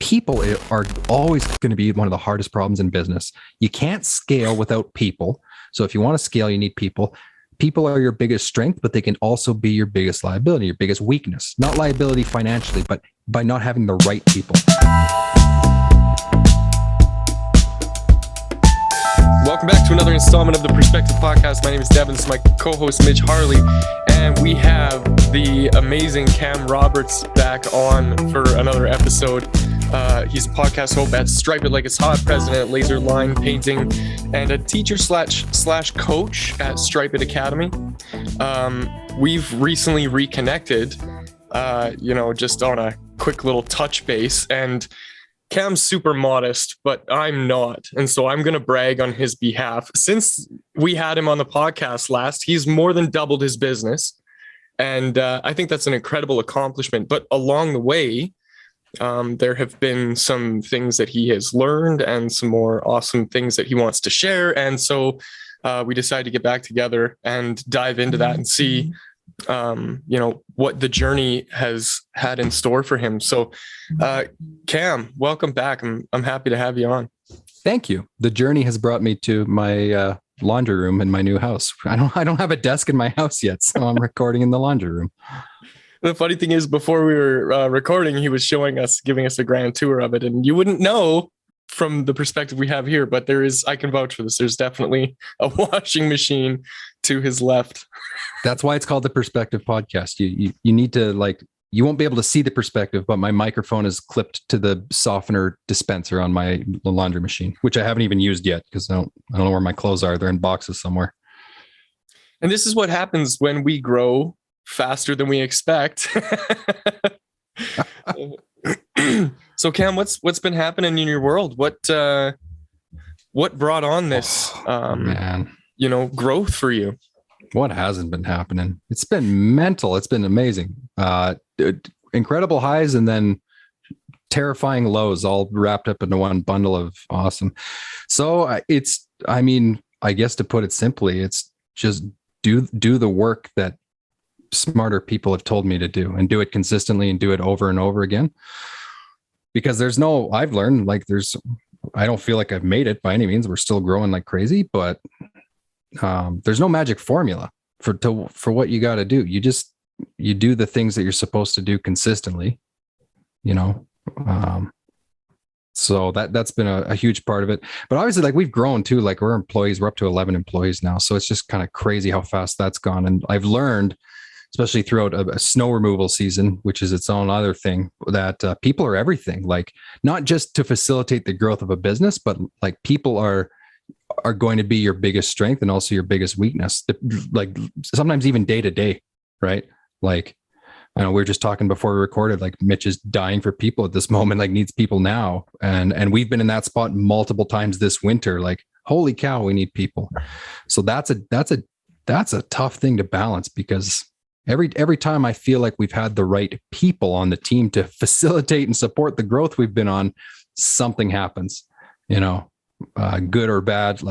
people are always going to be one of the hardest problems in business. You can't scale without people. So if you want to scale, you need people. People are your biggest strength, but they can also be your biggest liability, your biggest weakness. Not liability financially, but by not having the right people. Welcome back to another installment of the Perspective Podcast. My name is Devon. This is my co-host Mitch Harley, and we have the amazing Cam Roberts back on for another episode. He's a podcast host at Stripe It Like It's Hot, president at Laser Line Painting, and a teacher slash coach at Stripe It Academy. We've recently reconnected, just on a quick little touch base, and Cam's super modest, but I'm not. And so I'm going to brag on his behalf. Since we had him on the podcast last, he's more than doubled his business. And I think that's an incredible accomplishment. But along the way, there have been some things that he has learned and some more awesome things that he wants to share. And so we decided to get back together and dive into that and see what the journey has had in store for him. So Cam, welcome back. I'm happy to have you on. Thank you. The journey has brought me to my laundry room in my new house. I don't have a desk in my house yet, so I'm recording in the laundry room. The funny thing is, before we were recording, he was giving us a grand tour of it, and you wouldn't know from the perspective we have here, but I can vouch for this. There's definitely a washing machine to his left. That's why it's called the Perspective Podcast. You need to you won't be able to see the perspective, but my microphone is clipped to the softener dispenser on my laundry machine, which I haven't even used yet because I don't know where my clothes are. They're in boxes somewhere. And this is what happens when we grow faster than we expect. So Cam, what's been happening in your world? What brought on this growth for you? What hasn't been happening? It's been mental. It's been amazing. Incredible highs and then terrifying lows, all wrapped up into one bundle of awesome. So I guess to put it simply, it's just do the work that smarter people have told me to do, and do it consistently and do it over and over again. Because I've learned I don't feel like I've made it by any means. We're still growing like crazy, but there's no magic formula for what you got to do. You do the things that you're supposed to do consistently, so that's been a huge part of it. But obviously, we've grown too. We're employees. We're up to 11 employees now. So it's just kind of crazy how fast that's gone. And I've learned, especially throughout a snow removal season, which is its own other thing, that people are everything. Not just to facilitate the growth of a business, but people are going to be your biggest strength and also your biggest weakness. Sometimes even day to day, right? I know we were just talking before we recorded, Mitch is dying for people at this moment, needs people now. And we've been in that spot multiple times this winter. Holy cow, we need people. So that's a tough thing to balance, because every time I feel like we've had the right people on the team to facilitate and support the growth we've been on, something happens, good or bad.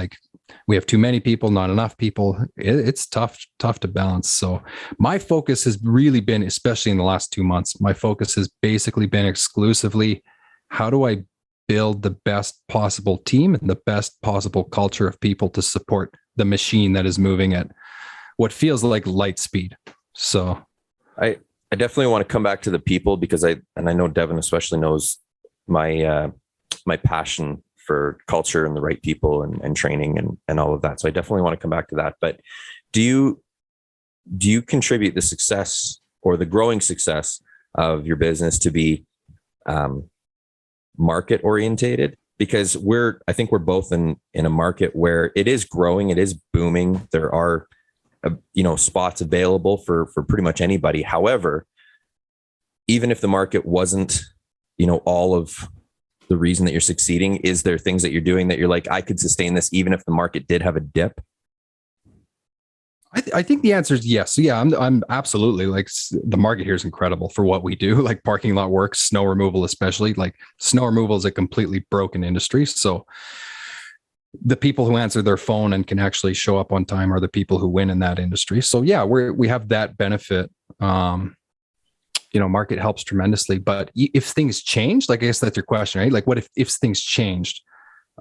We have too many people, not enough people. It's tough to balance. So my focus has really been, especially in the last 2 months, my focus has basically been exclusively, how do I build the best possible team and the best possible culture of people to support the machine that is moving at what feels like light speed. So I definitely want to come back to the people, because I know Devon especially knows my passion for culture and the right people and training and all of that. So I definitely want to come back to that. But do you contribute the success or the growing success of your business to be market orientated? Because I think we're both in a market where it is growing, it is booming. There are spots available for pretty much anybody. However, even if the market wasn't, all of the reason that you're succeeding, is there things that you're doing that you're I could sustain this even if the market did have a dip? I think the answer is yes. Yeah, I'm absolutely the market here is incredible for what we do, parking lot work, snow removal, especially. Snow removal is a completely broken industry. So the people who answer their phone and can actually show up on time are the people who win in that industry. So yeah, we have that benefit. market helps tremendously. But if things change, like, I guess that's your question, right? Like, what if things changed?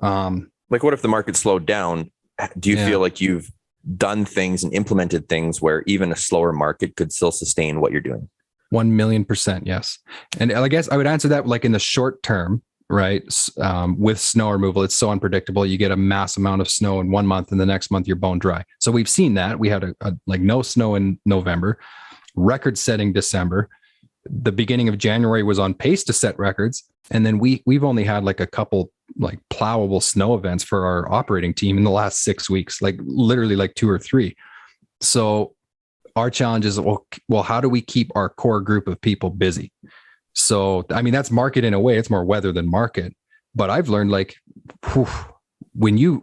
Like, what if the market slowed down? Do you feel like you've done things and implemented things where even a slower market could still sustain what you're doing? 1,000,000%. Yes. And I guess I would answer that like in the short term, right? With snow removal, it's so unpredictable. You get a mass amount of snow in 1 month and the next month you're bone dry. So we've seen that. We had a like no snow in November, record setting December. The beginning of January was on pace to set records. And then we've only had like a couple like plowable snow events for our operating team in the last 6 weeks, like literally like 2 or 3. So our challenge is, well, how do we keep our core group of people busy? So, I mean, that's market in a way. It's more weather than market. But I've learned like, when you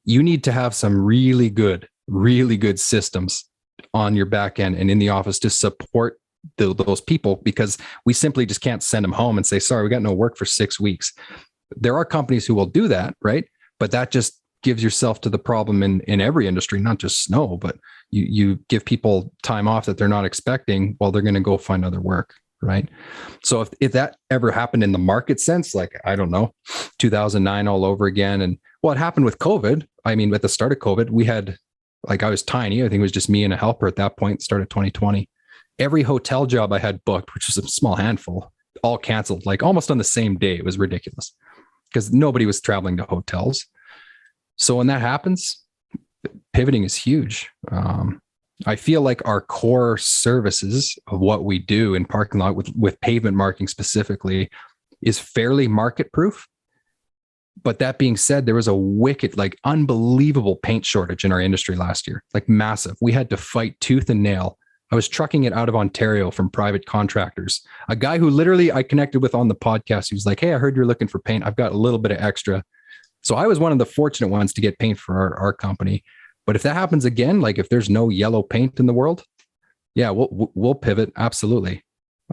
need to have some really good systems on your back end and in the office to support those people, because we simply just can't send them home and say, sorry, we got no work for 6 weeks. There are companies who will do that, right? But that just gives yourself to the problem in every industry, not just snow, but you give people time off that they're not expecting while they're going to go find other work, right? So if that ever happened in the market sense, like, I don't know, 2009 all over again. And what happened with COVID, I mean, at the start of COVID, we had, like, I was tiny. I think it was just me and a helper at that point, start of 2020. Every hotel job I had booked, which was a small handful, all canceled, like almost on the same day. It was ridiculous because nobody was traveling to hotels. So when that happens, pivoting is huge. I feel like our core services of what we do in parking lot with pavement marking specifically is fairly market proof. But that being said, there was a wicked, like unbelievable paint shortage in our industry last year, like massive. We had to fight tooth and nail. I was trucking it out of Ontario from private contractors. A guy who literally I connected with on the podcast, he was like, hey, I heard you're looking for paint. I've got a little bit of extra. So I was one of the fortunate ones to get paint for our company. But if that happens again, like if there's no yellow paint in the world, yeah, we'll pivot. Absolutely.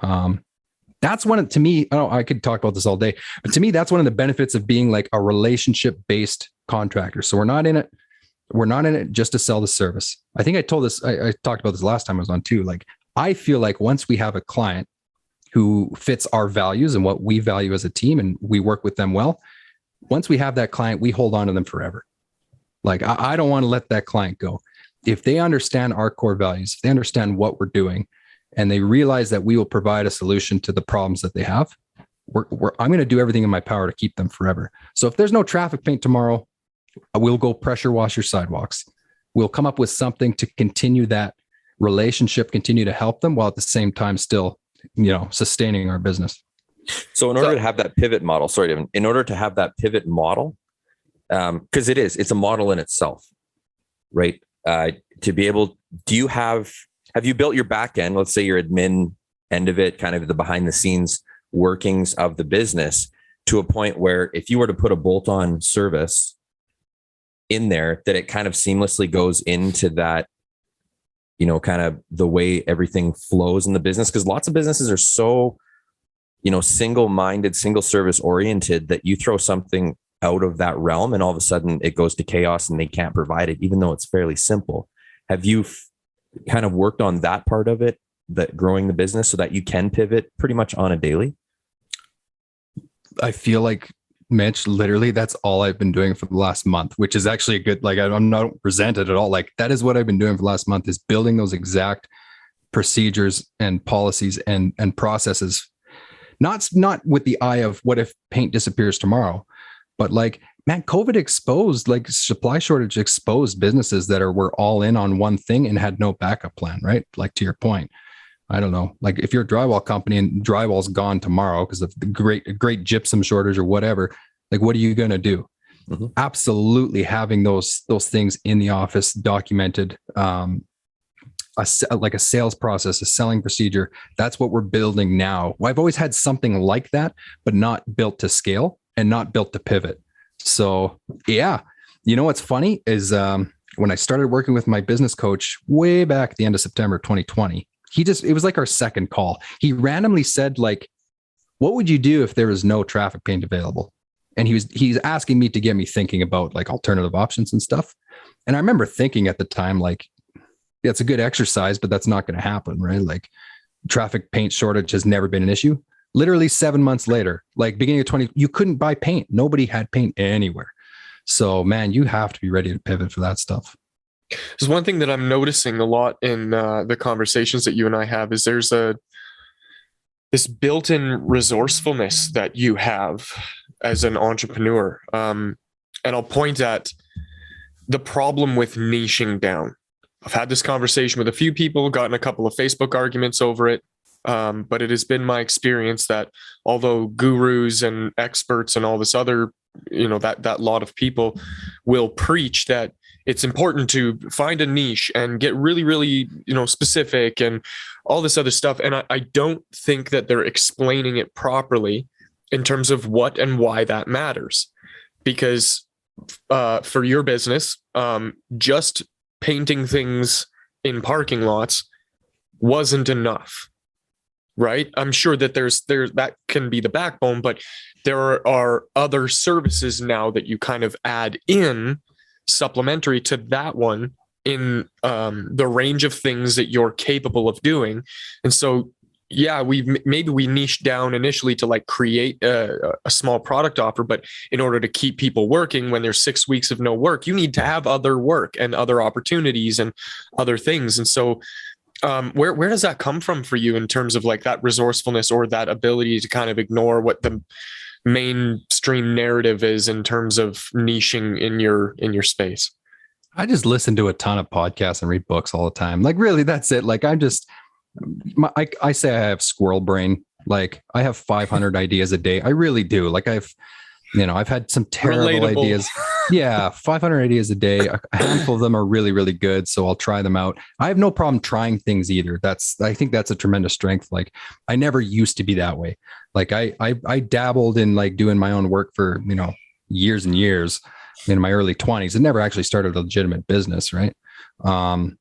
That's one of, to me, I could talk about this all day, but to me, that's one of the benefits of being like a relationship-based contractor. So we're not in it just to sell the service. I think I told this, I talked about this last time I was on too. Like, I feel like once we have a client who fits our values and what we value as a team and we work with them well, once we have that client, we hold on to them forever. Like, I don't want to let that client go. If they understand our core values, if they understand what we're doing, and they realize that we will provide a solution to the problems that they have, I'm going to do everything in my power to keep them forever. So if there's no traffic paint tomorrow, we'll go pressure wash your sidewalks. We'll come up with something to continue that relationship, continue to help them while at the same time still, sustaining our business. So in order to have that pivot model, sorry, Devon, in order to have that pivot model, because it's a model in itself, right? To be able, have you built your back end, let's say your admin end of it, kind of the behind the scenes workings of the business, to a point where if you were to put a bolt-on service in there, that it kind of seamlessly goes into that, kind of the way everything flows in the business? Because lots of businesses are so, single-minded, single service oriented, that you throw something out of that realm and all of a sudden it goes to chaos and they can't provide it, even though it's fairly simple. Have you kind of worked on that part of it, that growing the business so that you can pivot pretty much on a daily? I feel like, Mitch, literally that's all I've been doing for the last month, which is actually a good, like, I'm not resented at all. Like, that is what I've been doing for the last month, is building those exact procedures and policies and processes. Not with the eye of what if paint disappears tomorrow, but like, man, COVID exposed, like, supply shortage exposed businesses that were all in on one thing and had no backup plan, right? Like, to your point, I don't know, like if you're a drywall company and drywall's gone tomorrow because of the great gypsum shortage or whatever, like, what are you going to do? Mm-hmm. Absolutely having those things in the office documented, like a sales process, a selling procedure. That's what we're building now. Well, I've always had something like that, but not built to scale and not built to pivot. So yeah, what's funny is when I started working with my business coach way back at the end of September 2020, it was like our second call. He randomly said, like, what would you do if there was no traffic paint available? And he's asking me to get me thinking about like alternative options and stuff. And I remember thinking at the time, like, yeah, it's a good exercise, but that's not going to happen, right? Like, traffic paint shortage has never been an issue. Literally 7 months later, like beginning of 20, you couldn't buy paint. Nobody had paint anywhere. So man, you have to be ready to pivot for that stuff. There's one thing that I'm noticing a lot in the conversations that you and I have is there's this built-in resourcefulness that you have as an entrepreneur. And I'll point at the problem with niching down. I've had this conversation with a few people, gotten a couple of Facebook arguments over it. But it has been my experience that although gurus and experts and all this other, that lot of people will preach that it's important to find a niche and get really, really, specific and all this other stuff. And I don't think that they're explaining it properly in terms of what and why that matters. Because for your business, just painting things in parking lots wasn't enough. Right. I'm sure that there's that can be the backbone, but there are other services now that you kind of add in supplementary to that one in the range of things that you're capable of doing. And so, yeah, maybe we niched down initially to like create a small product offer, but in order to keep people working when there's 6 weeks of no work, you need to have other work and other opportunities and other things. And so where does that come from for you in terms of like that resourcefulness or that ability to kind of ignore what the mainstream narrative is in terms of niching in your space? I just listen to a ton of podcasts and read books all the time. Like really, that's it. Like I say I have squirrel brain. Like I have 500 ideas a day. I really do. Like I've had some terrible Relatable. ideas. Yeah, 500 ideas a day. A handful of them are really, really good. So I'll try them out. I have no problem trying things either. I think that's a tremendous strength. Like I never used to be that way. Like I dabbled in like doing my own work for, years and years in my early 20s. It never actually started a legitimate business. Right. Can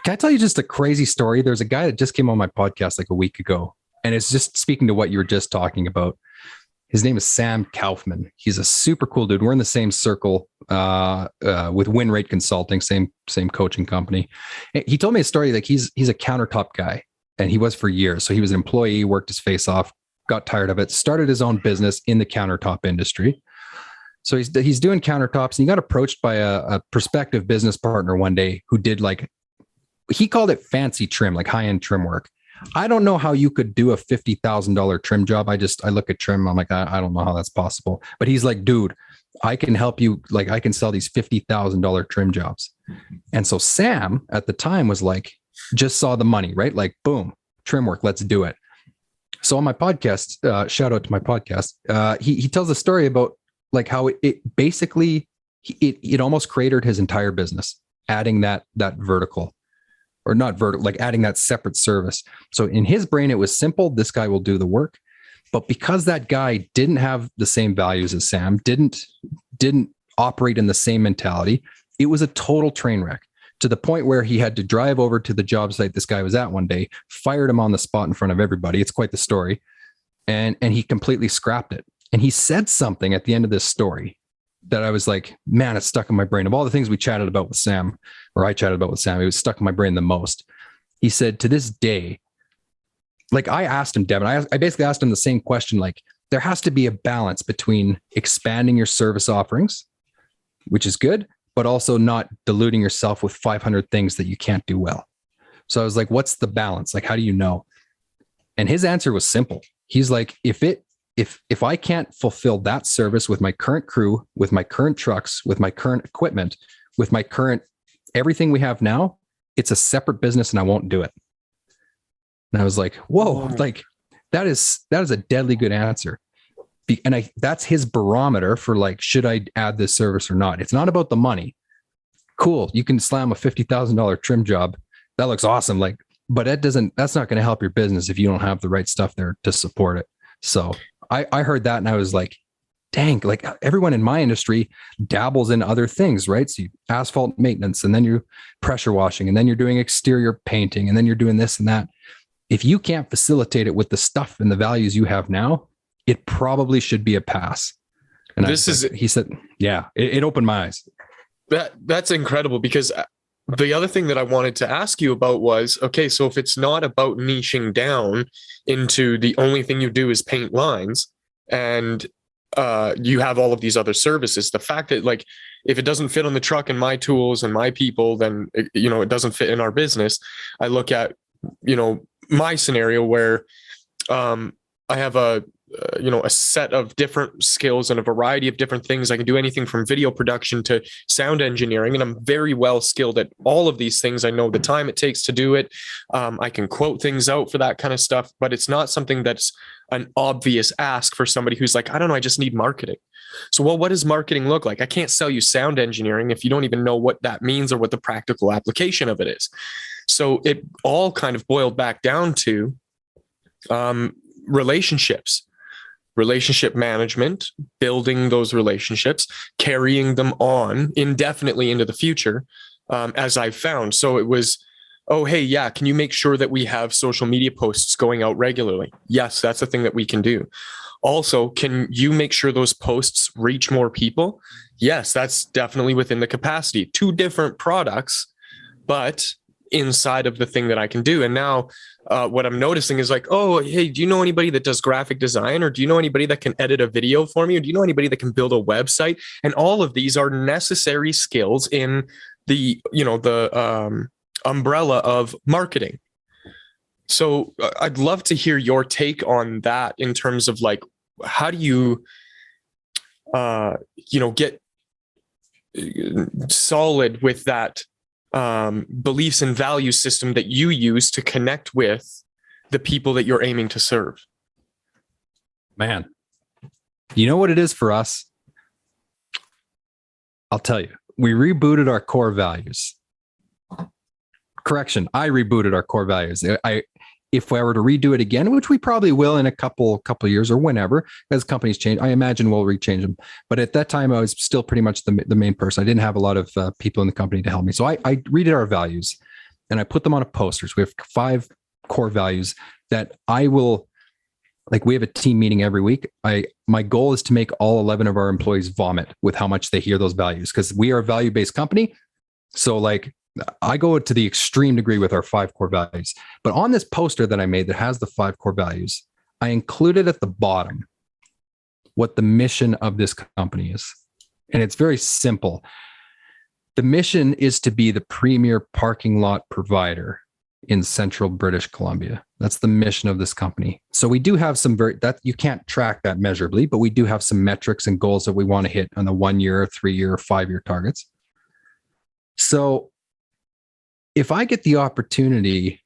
I tell you just a crazy story? There's a guy that just came on my podcast like a week ago, and it's just speaking to what you were just talking about. His name is Sam Kaufman. He's a super cool dude. We're in the same circle with Win Rate Consulting, same coaching company. He told me a story like he's a countertop guy, and he was for years. So he was an employee, worked his face off, got tired of it, started his own business in the countertop industry. So he's doing countertops, and he got approached by a prospective business partner one day who did he called it fancy trim, like high-end trim work. I don't know how you could do a $50,000 trim job. I look at trim. I'm like, I don't know how that's possible. But he's like, dude, I can help you. Like, I can sell these $50,000 trim jobs. And so Sam at the time was like, just saw the money, right? Like, boom, trim work. Let's do it. So on my podcast, shout out to my podcast. He tells a story about like how it basically, it almost cratered his entire business, adding that vertical. Or not vertical, like adding that separate service. So in his brain, it was simple. This guy will do the work. But because that guy didn't have the same values as Sam, didn't operate in the same mentality, it was a total train wreck to the point where he had to drive over to the job site this guy was at one day, fired him on the spot in front of everybody. It's quite the story. And he completely scrapped it. And he said something at the end of this story that I was like, man, it's stuck in my brain. Of all the things we chatted about with Sam, or I chatted about with Sam, it was stuck in my brain the most. He said, to this day, like I asked him, Devon, I basically asked him the same question. Like there has to be a balance between expanding your service offerings, which is good, but also not diluting yourself with 500 things that you can't do well. So I was like, what's the balance? Like, how do you know? And his answer was simple. He's like, if I can't fulfill that service with my current crew, with my current trucks, with my current equipment, with my current everything we have now, it's a separate business and I won't do it. And I was like, whoa, like that is a deadly good answer. And that's his barometer for like, should I add this service or not? It's not about the money. Cool. You can slam a $50,000 trim job. That looks awesome. Like, but that's not going to help your business if you don't have the right stuff there to support it. So I heard that and I was like, dang, like everyone in my industry dabbles in other things, right? So you asphalt maintenance, and then you're pressure washing, and then you're doing exterior painting, and then you're doing this and that. If you can't facilitate it with the stuff and the values you have now, it probably should be a pass. And he said, yeah, it opened my eyes. That's incredible because the other thing that I wanted to ask you about was, okay, so if it's not about niching down into the only thing you do is paint lines, and you have all of these other services, the fact that, like, if it doesn't fit on the truck and my tools and my people, then it doesn't fit in our business. I look at my scenario where I have a set of different skills and a variety of different things. I can do anything from video production to sound engineering, and I'm very well skilled at all of these things. I know the time it takes to do it. I can quote things out for that kind of stuff, but it's not something that's an obvious ask for somebody who's like, I don't know, I just need marketing. So, well, what does marketing look like? I can't sell you sound engineering if you don't even know what that means or what the practical application of it is. So it all kind of boiled back down to relationships, relationship management, building those relationships, carrying them on indefinitely into the future, as I've found. So it was, oh, hey, yeah, can you make sure that we have social media posts going out regularly? Yes, that's a thing that we can do. Also, can you make sure those posts reach more people? Yes, that's definitely within the capacity. Two different products, but inside of the thing that I can do. And now what I'm noticing is like, oh, hey, do you know anybody that does graphic design? Or do you know anybody that can edit a video for me? Or do you know anybody that can build a website? And all of these are necessary skills in the umbrella of marketing. So I'd love to hear your take on that in terms of like, how do you, get solid with that beliefs and value system that you use to connect with the people that you're aiming to serve? Man, you know what it is for us? I'll tell you, we rebooted our core values. Correction, I rebooted our core values. If I were to redo it again, which we probably will in a couple years or whenever, as companies change, I imagine we'll rechange them. But at that time, I was still pretty much the main person. I didn't have a lot of people in the company to help me. So I redid our values and I put them on a poster. So we have 5 core values that I will, like, we have a team meeting every week. My goal is to make all 11 of our employees vomit with how much they hear those values, because we are a value-based company. So like, I go to the extreme degree with our 5 core values. But on this poster that I made that has the 5 core values, I included at the bottom what the mission of this company is. And it's very simple. The mission is to be the premier parking lot provider in central British Columbia. That's the mission of this company. So we do have some that you can't track that measurably, but we do have some metrics and goals that we want to hit on the 1 year, 3 year, 5 year targets. So if I get the opportunity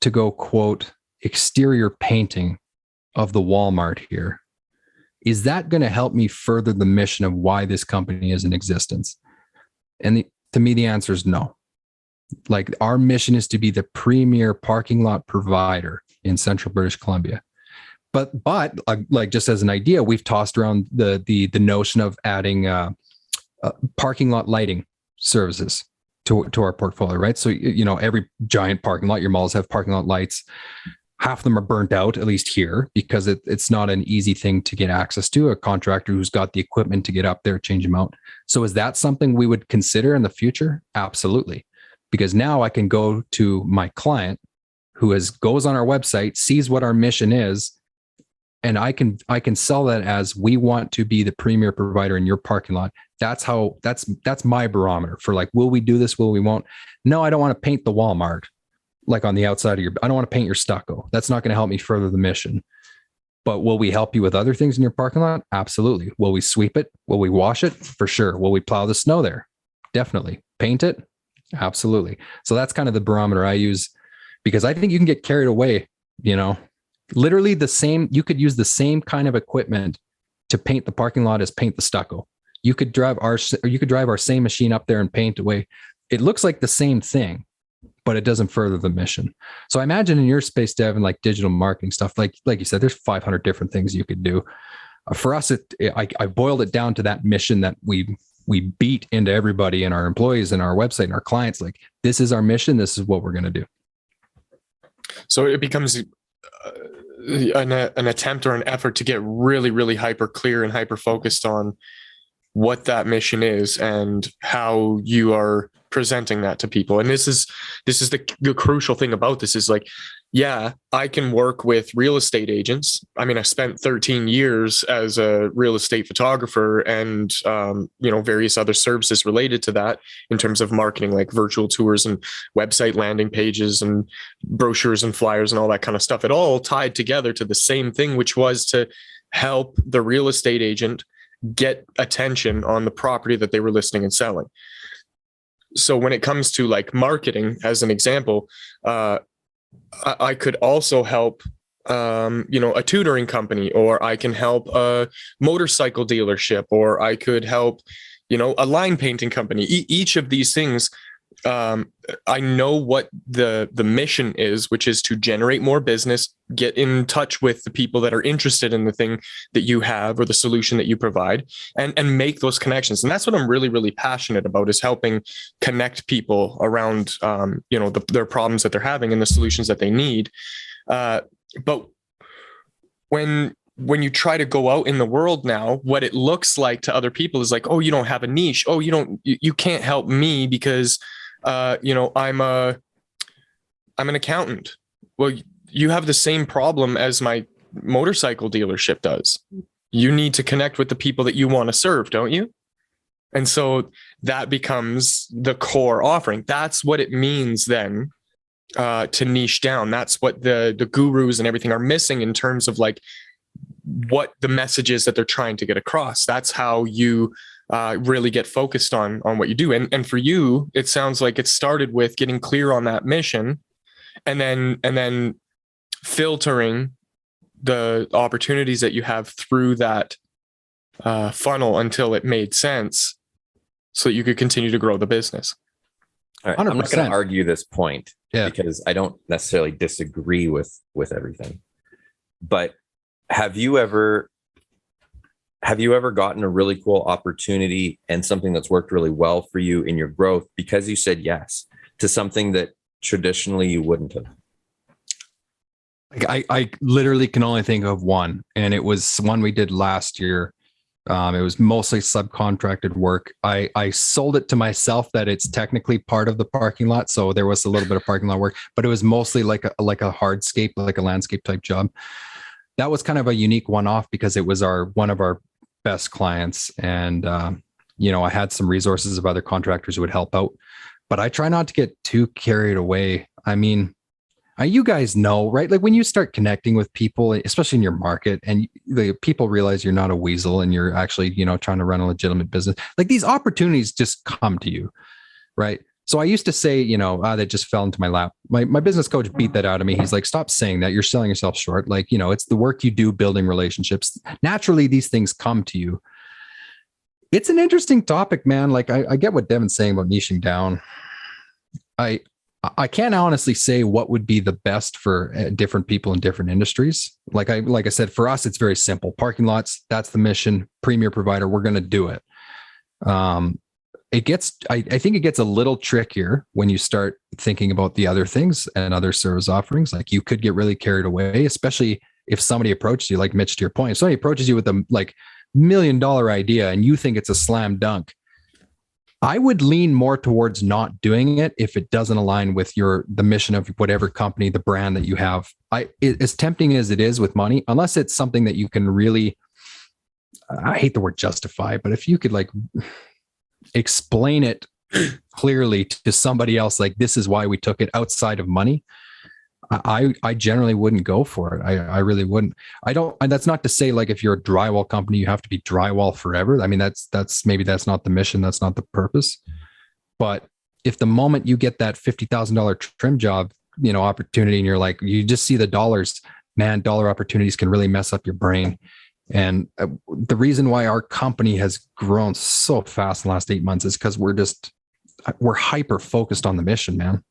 to go quote exterior painting of the Walmart here, is that going to help me further the mission of why this company is in existence? And to me, the answer is no. Like, our mission is to be the premier parking lot provider in central British Columbia. But like, just as an idea, we've tossed around the notion of adding parking lot lighting services to our portfolio, right? So, every giant parking lot, your malls have parking lot lights. Half of them are burnt out, at least here, because it's not an easy thing to get access to. A contractor who's got the equipment to get up there, change them out. So is that something we would consider in the future? Absolutely. Because now I can go to my client who goes on our website, sees what our mission is, and I can sell that as, we want to be the premier provider in your parking lot. That's my barometer for like, will we do this? Will we won't? No, I don't want to paint the Walmart like on the outside of I don't want to paint your stucco. That's not going to help me further the mission. But will we help you with other things in your parking lot? Absolutely. Will we sweep it? Will we wash it? For sure. Will we plow the snow there? Definitely. Paint it? Absolutely. So that's kind of the barometer I use, because I think you can get carried away, literally you could use the same kind of equipment to paint the parking lot as paint the stucco. You could drive our same machine up there and paint away. It looks like the same thing, but it doesn't further the mission. So I imagine in your space, Devon, like digital marketing stuff, like you said, there's 500 different things you could do. For us, I boiled it down to that mission that we beat into everybody and our employees and our website and our clients. Like, this is our mission. This is what we're going to do. So it becomes an attempt or an effort to get really, really hyper clear and hyper focused on what that mission is and how you are presenting that to people. And this is the crucial thing about this is like, yeah, I can work with real estate agents. I mean, I spent 13 years as a real estate photographer and, various other services related to that in terms of marketing, like virtual tours and website landing pages and brochures and flyers and all that kind of stuff. It all tied together to the same thing, which was to help the real estate agent get attention on the property that they were listing and selling. So when it comes to like marketing, as an example, I could also help, a tutoring company, or I can help a motorcycle dealership, or I could help, a line painting company. Each of these things, I know what the mission is, which is to generate more business, get in touch with the people that are interested in the thing that you have or the solution that you provide, and make those connections. And that's what I'm really, really passionate about, is helping connect people around, their problems that they're having and the solutions that they need. But when you try to go out in the world now, what it looks like to other people is like, oh, you don't have a niche. Oh, you can't help me because, I'm an accountant. Well, you have the same problem as my motorcycle dealership does. You need to connect with the people that you want to serve, don't you? And so that becomes the core offering. That's what it means then, to niche down. That's what the gurus and everything are missing in terms of like what the message is that they're trying to get across. That's how you really get focused on what you do. And for you, it sounds like it started with getting clear on that mission, and then filtering the opportunities that you have through that funnel until it made sense, so that you could continue to grow the business. All right. I'm not going to argue this point, yeah, because I don't necessarily disagree with everything. But have you ever gotten a really cool opportunity and something that's worked really well for you in your growth because you said yes to something that traditionally you wouldn't have? I literally can only think of one, and it was one we did last year. It was mostly subcontracted work. I sold it to myself that it's technically part of the parking lot, so there was a little bit of parking lot work, but it was mostly like a hardscape, like a landscape type job. That was kind of a unique one-off because it was one of our best clients, and I had some resources of other contractors who would help out, but I try not to get too carried away. I mean, you guys know, right? Like when you start connecting with people, especially in your market, and the people realize you're not a weasel and you're actually, trying to run a legitimate business, like these opportunities just come to you, right? So I used to say, that just fell into my lap. My business coach beat that out of me. He's like, stop saying that. You're selling yourself short. Like, it's the work you do building relationships. Naturally, these things come to you. It's an interesting topic, man. Like I get what Devon's saying about niching down. I can't honestly say what would be the best for different people in different industries. Like I said, for us, it's very simple. Parking lots, that's the mission. Premier provider, we're going to do it. I think it gets a little trickier when you start thinking about the other things and other service offerings. Like you could get really carried away, especially if somebody approaches you, like Mitch, to your point, if somebody approaches you with a $1 million idea and you think it's a slam dunk, I would lean more towards not doing it if it doesn't align with the mission of whatever company, the brand that you have. As tempting as it is with money, unless it's something that you can really, I hate the word justify, but if you could like explain it clearly to somebody else, like this is why we took it outside of money, I generally wouldn't go for it. I really wouldn't. And that's not to say like if you're a drywall company, you have to be drywall forever. I mean, that's maybe that's not the mission. That's not the purpose. But if the moment you get that $50,000 trim job, opportunity, and you're like, you just see the dollars, man, dollar opportunities can really mess up your brain. And the reason why our company has grown so fast in the last 8 months is because we're hyper focused on the mission, man.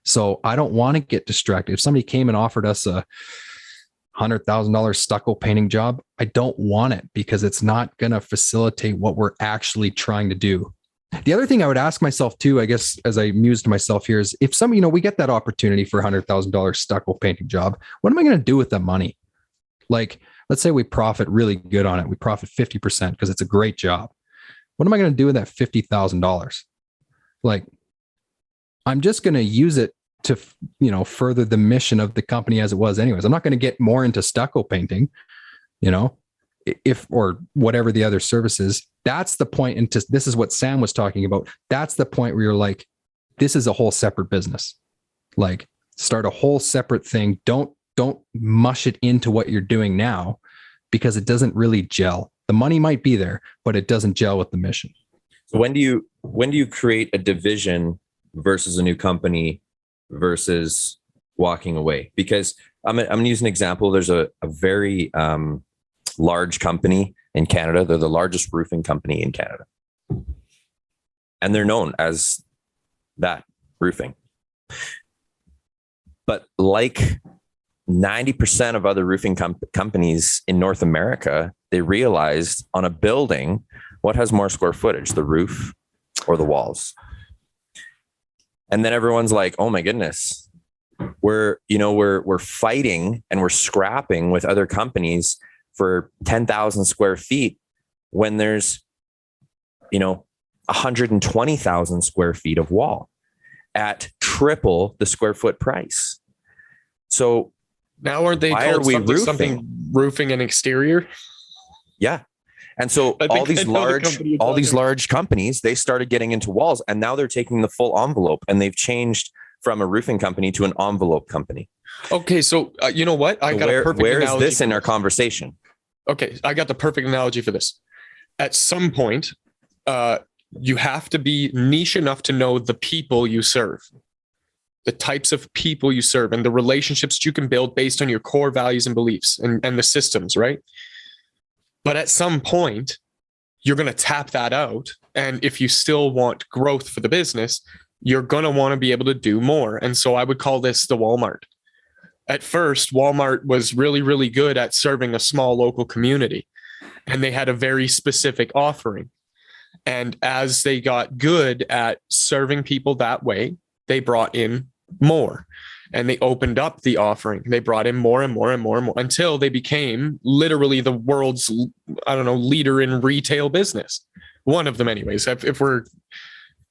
So I don't want to get distracted. If somebody came and offered us a $100,000 stucco painting job, I don't want it because it's not going to facilitate what we're actually trying to do. The other thing I would ask myself too, I guess, as I muse to myself here, is if we get that opportunity for $100,000 stucco painting job, what am I going to do with that money? Like, let's say we profit really good on it. We profit 50% because it's a great job. What am I going to do with that $50,000? Like, I'm just going to use it to, further the mission of the company as it was anyways. I'm not going to get more into stucco painting, if, or whatever the other services. That's the point. And this is what Sam was talking about. That's the point where you're like, this is a whole separate business. Like, start a whole separate thing. Don't mush it into what you're doing now, because it doesn't really gel. The money might be there, but it doesn't gel with the mission. So when do you create a division versus a new company versus walking away? Because I'm going to use an example. There's a very large company in Canada. They're the largest roofing company in Canada. And they're known as that, roofing. But like 90% of other roofing companies in North America, they realized on a building, what has more square footage, the roof or the walls? And then everyone's like, oh my goodness, we're fighting and we're scrapping with other companies for 10,000 square feet when there's, 120,000 square feet of wall at triple the square foot price. So now aren't they called something roofing and exterior? Yeah. And so all these large companies, they started getting into walls, and now they're taking the full envelope, and they've changed from a roofing company to an envelope company. Okay. So you know what? Where is this in our conversation? Okay. I got the perfect analogy for this. At some point, you have to be niche enough to know the people you serve, the types of people you serve, and the relationships you can build based on your core values and beliefs and the systems, right? But at some point, you're going to tap that out. And if you still want growth for the business, you're going to want to be able to do more. And so I would call this the Walmart. At first, Walmart was really, really good at serving a small local community, and they had a very specific offering. And as they got good at serving people that way, they brought in more, and they opened up the offering. They brought in more and more and more and more until they became literally the world's, leader in retail business. One of them anyways. If we're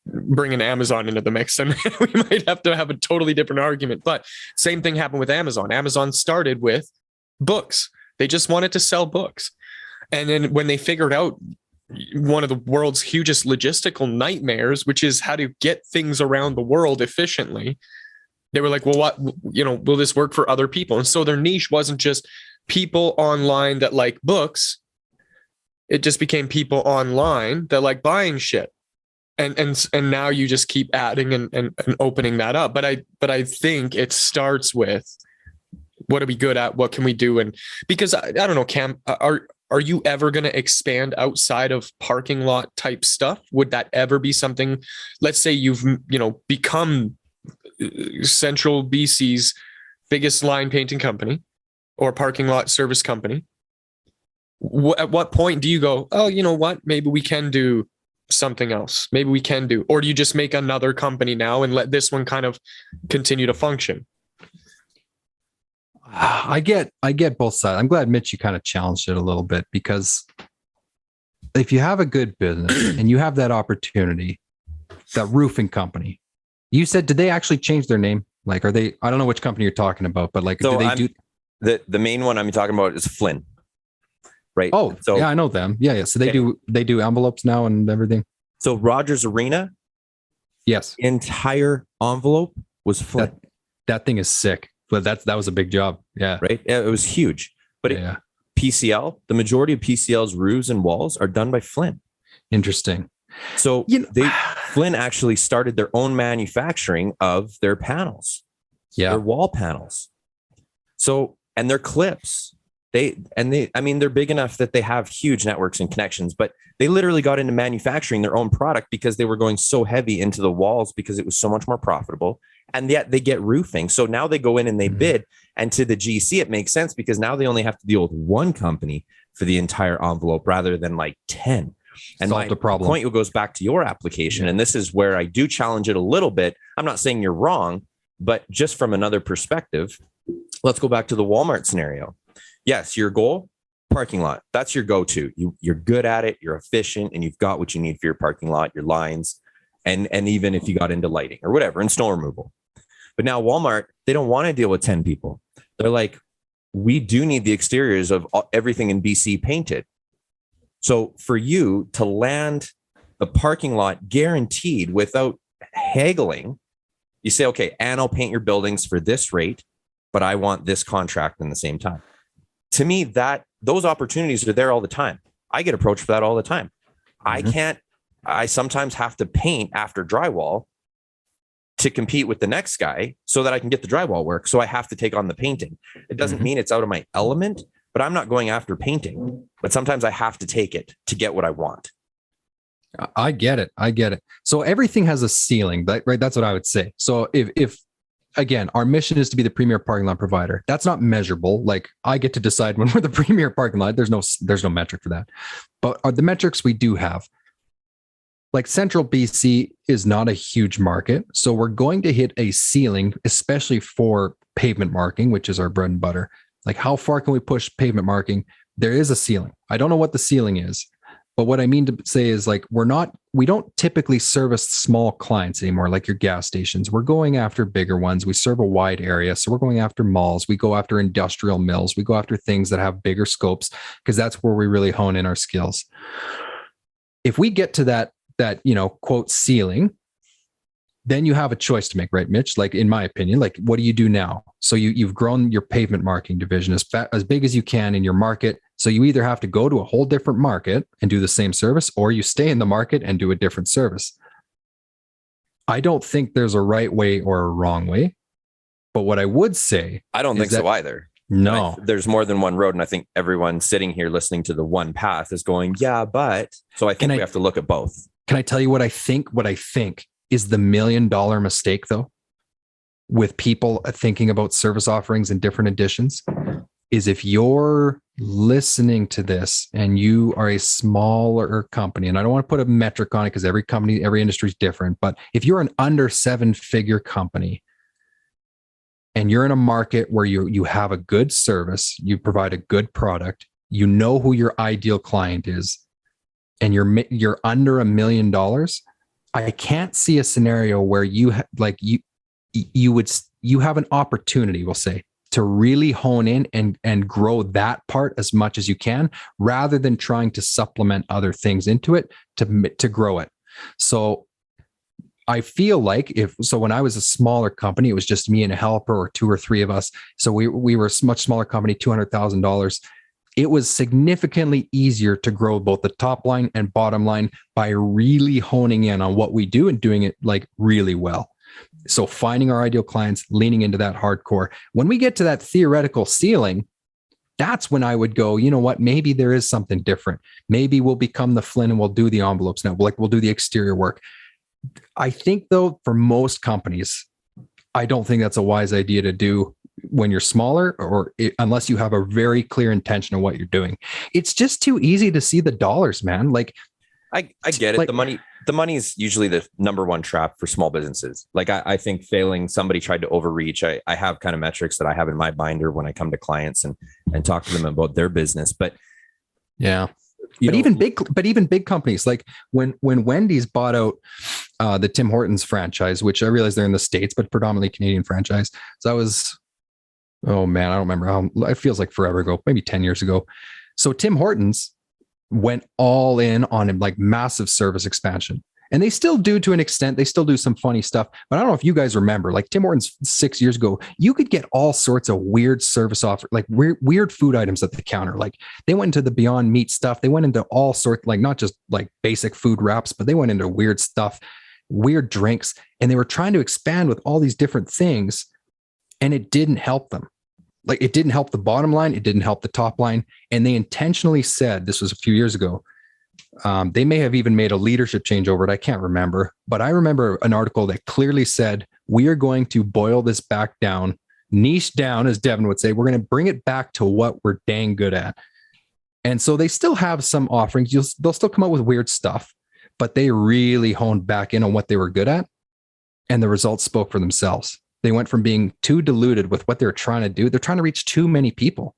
bringing Amazon into the mix, then we might have to have a totally different argument. But same thing happened with Amazon. Amazon started with books. They just wanted to sell books. And then when they figured out one of the world's hugest logistical nightmares, which is how to get things around the world efficiently, they were like, well, will this work for other people? And so their niche wasn't just people online that like books. It just became people online that like buying shit. And now you just keep adding and opening that up. But I think it starts with, what are we good at? What can we do? And because I don't know, Cam, are you ever going to expand outside of parking lot type stuff? Would that ever be something? Let's say you've, become Central BC's biggest line painting company or parking lot service company. At what point do you go, oh, you know what? Maybe we can do something else. Maybe we can do, or do you just make another company now and let this one kind of continue to function? I get both sides. I'm glad, Mitch, you kind of challenged it a little bit, because if you have a good business and you have that opportunity, that roofing company, you said, did they actually change their name? Like, are they, I don't know which company you're talking about, but like, so do they do the main one I'm talking about is Flynn, right? Oh, so yeah, I know them. Yeah. So they do envelopes now and everything. So Rogers Arena, yes, entire envelope was Flynn. That thing is sick. But that was a big job. Yeah. Right. Yeah, it was huge. But PCL, the majority of PCL's roofs and walls are done by Flynn. Interesting. So Flynn actually started their own manufacturing of their panels. Yeah. Their wall panels. So, and their clips. They're big enough that they have huge networks and connections, but they literally got into manufacturing their own product because they were going so heavy into the walls because it was so much more profitable. And yet they get roofing. So now they go in and they bid. And to the GC, it makes sense because now they only have to deal with one company for the entire envelope rather than like 10. And solved the problem. Point goes back to your application. And this is where I do challenge it a little bit. I'm not saying you're wrong, but just from another perspective, let's go back to the Walmart scenario. Yes, your goal, parking lot. That's your go-to. You're good at it. You're efficient, and you've got what you need for your parking lot, your lines, And even if you got into lighting or whatever and snow removal. But now Walmart, they don't want to deal with 10 people. They're like, we do need the exteriors of everything in BC painted. So for you to land a parking lot guaranteed without haggling, you say, okay, and I'll paint your buildings for this rate, but I want this contract in the same time. To me, those opportunities are there all the time. I get approached for that all the time. Mm-hmm. I sometimes have to paint after drywall to compete with the next guy so that I can get the drywall work. So I have to take on the painting. It doesn't mean it's out of my element, but I'm not going after painting. But sometimes I have to take it to get what I want. I get it. So everything has a ceiling, right? That's what I would say. So if again, our mission is to be the premier parking lot provider. That's not measurable. Like I get to decide when we're the premier parking lot. There's no metric for that. But the metrics we do have, like Central BC is not a huge market. So we're going to hit a ceiling, especially for pavement marking, which is our bread and butter. Like how far can we push pavement marking? There is a ceiling. I don't know what the ceiling is, but what I mean to say is like, we don't typically service small clients anymore, like your gas stations. We're going after bigger ones. We serve a wide area. So we're going after malls. We go after industrial mills. We go after things that have bigger scopes because that's where we really hone in our skills. If we get to that, quote, ceiling, then you have a choice to make, right, Mitch? Like, in my opinion, like, what do you do now? So you've grown your pavement marking division as big as you can in your market. So you either have to go to a whole different market and do the same service, or you stay in the market and do a different service. I don't think there's a right way or a wrong way. But what I would say, I don't think so either. No, there's more than one road. And I think everyone sitting here listening to the one path is going, yeah, but. So I think we have to look at both. Can I tell you what I think is the $1 million mistake, though, with people thinking about service offerings and different editions, is if you're listening to this and you are a smaller company, and I don't want to put a metric on it because every industry is different, but if you're an under 7-figure company and you're in a market where you have a good service, you provide a good product, you know who your ideal client is, and you're under $1 million, I can't see a scenario where you have an opportunity, we'll say, to really hone in and grow that part as much as you can, rather than trying to supplement other things into it to grow it. So I feel like when I was a smaller company, it was just me and a helper or 2 or 3 of us. So we were a much smaller company, $200,000. It was significantly easier to grow both the top line and bottom line by really honing in on what we do and doing it like really well. So finding our ideal clients, leaning into that hardcore. When we get to that theoretical ceiling, that's when I would go, you know what, maybe there is something different. Maybe we'll become the Flynn and we'll do the envelopes now. We'll do the exterior work. I think though, for most companies, I don't think that's a wise idea to do when you're smaller, unless you have a very clear intention of what you're doing. It's just too easy to see the dollars, man. Like I get it. Like, the money is usually the number one trap for small businesses. Like I think somebody tried to overreach. I have kind of metrics that I have in my binder when I come to clients and talk to them about their business. But yeah, even big companies, like when Wendy's bought out the Tim Hortons franchise, which I realize they're in the States, but predominantly Canadian franchise. So that was, oh man, I don't remember how, it feels like forever ago, maybe 10 years ago. So Tim Hortons went all in on like massive service expansion. And they still do to an extent. They still do some funny stuff. But I don't know if you guys remember, like Tim Hortons 6 years ago, you could get all sorts of weird service offer, like weird food items at the counter. Like they went into the Beyond Meat stuff. They went into all sorts, like not just like basic food wraps, but they went into weird stuff, weird drinks. And they were trying to expand with all these different things. And it didn't help them. Like it didn't help the bottom line. It didn't help the top line. And they intentionally said, this was a few years ago, they may have even made a leadership change over it. I can't remember, but I remember an article that clearly said, we are going to boil this back down, niche down, as Devon would say. We're going to bring it back to what we're dang good at. And so they still have some offerings. They'll still come up with weird stuff, but they really honed back in on what they were good at. And the results spoke for themselves. They went from being too diluted with what they're trying to do. They're trying to reach too many people.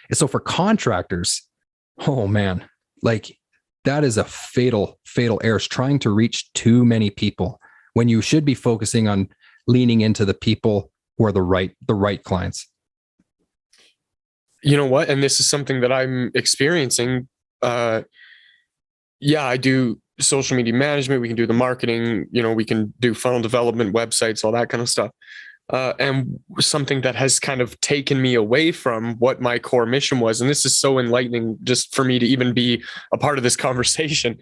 And so for contractors, oh man, like that is a fatal error, is trying to reach too many people when you should be focusing on leaning into the people who are the right clients. You know what? And this is something that I'm experiencing. Yeah, I do social media management. We can do the marketing, we can do funnel development, websites, all that kind of stuff. And something that has kind of taken me away from what my core mission was. And this is so enlightening just for me to even be a part of this conversation.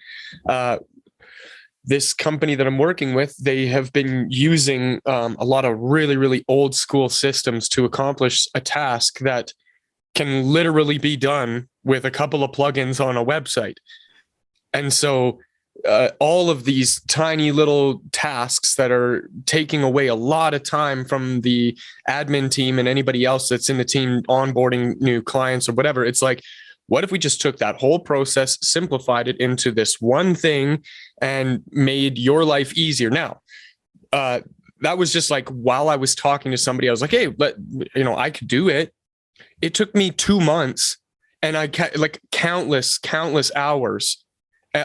This company that I'm working with, they have been using a lot of really, really old school systems to accomplish a task that can literally be done with a couple of plugins on a website. And so all of these tiny little tasks that are taking away a lot of time from the admin team and anybody else that's in the team onboarding new clients or whatever. It's like, what if we just took that whole process, simplified it into this one thing and made your life easier? Now, that was just like, while I was talking to somebody, I was like, hey, I could do it. It took me 2 months and I like countless hours,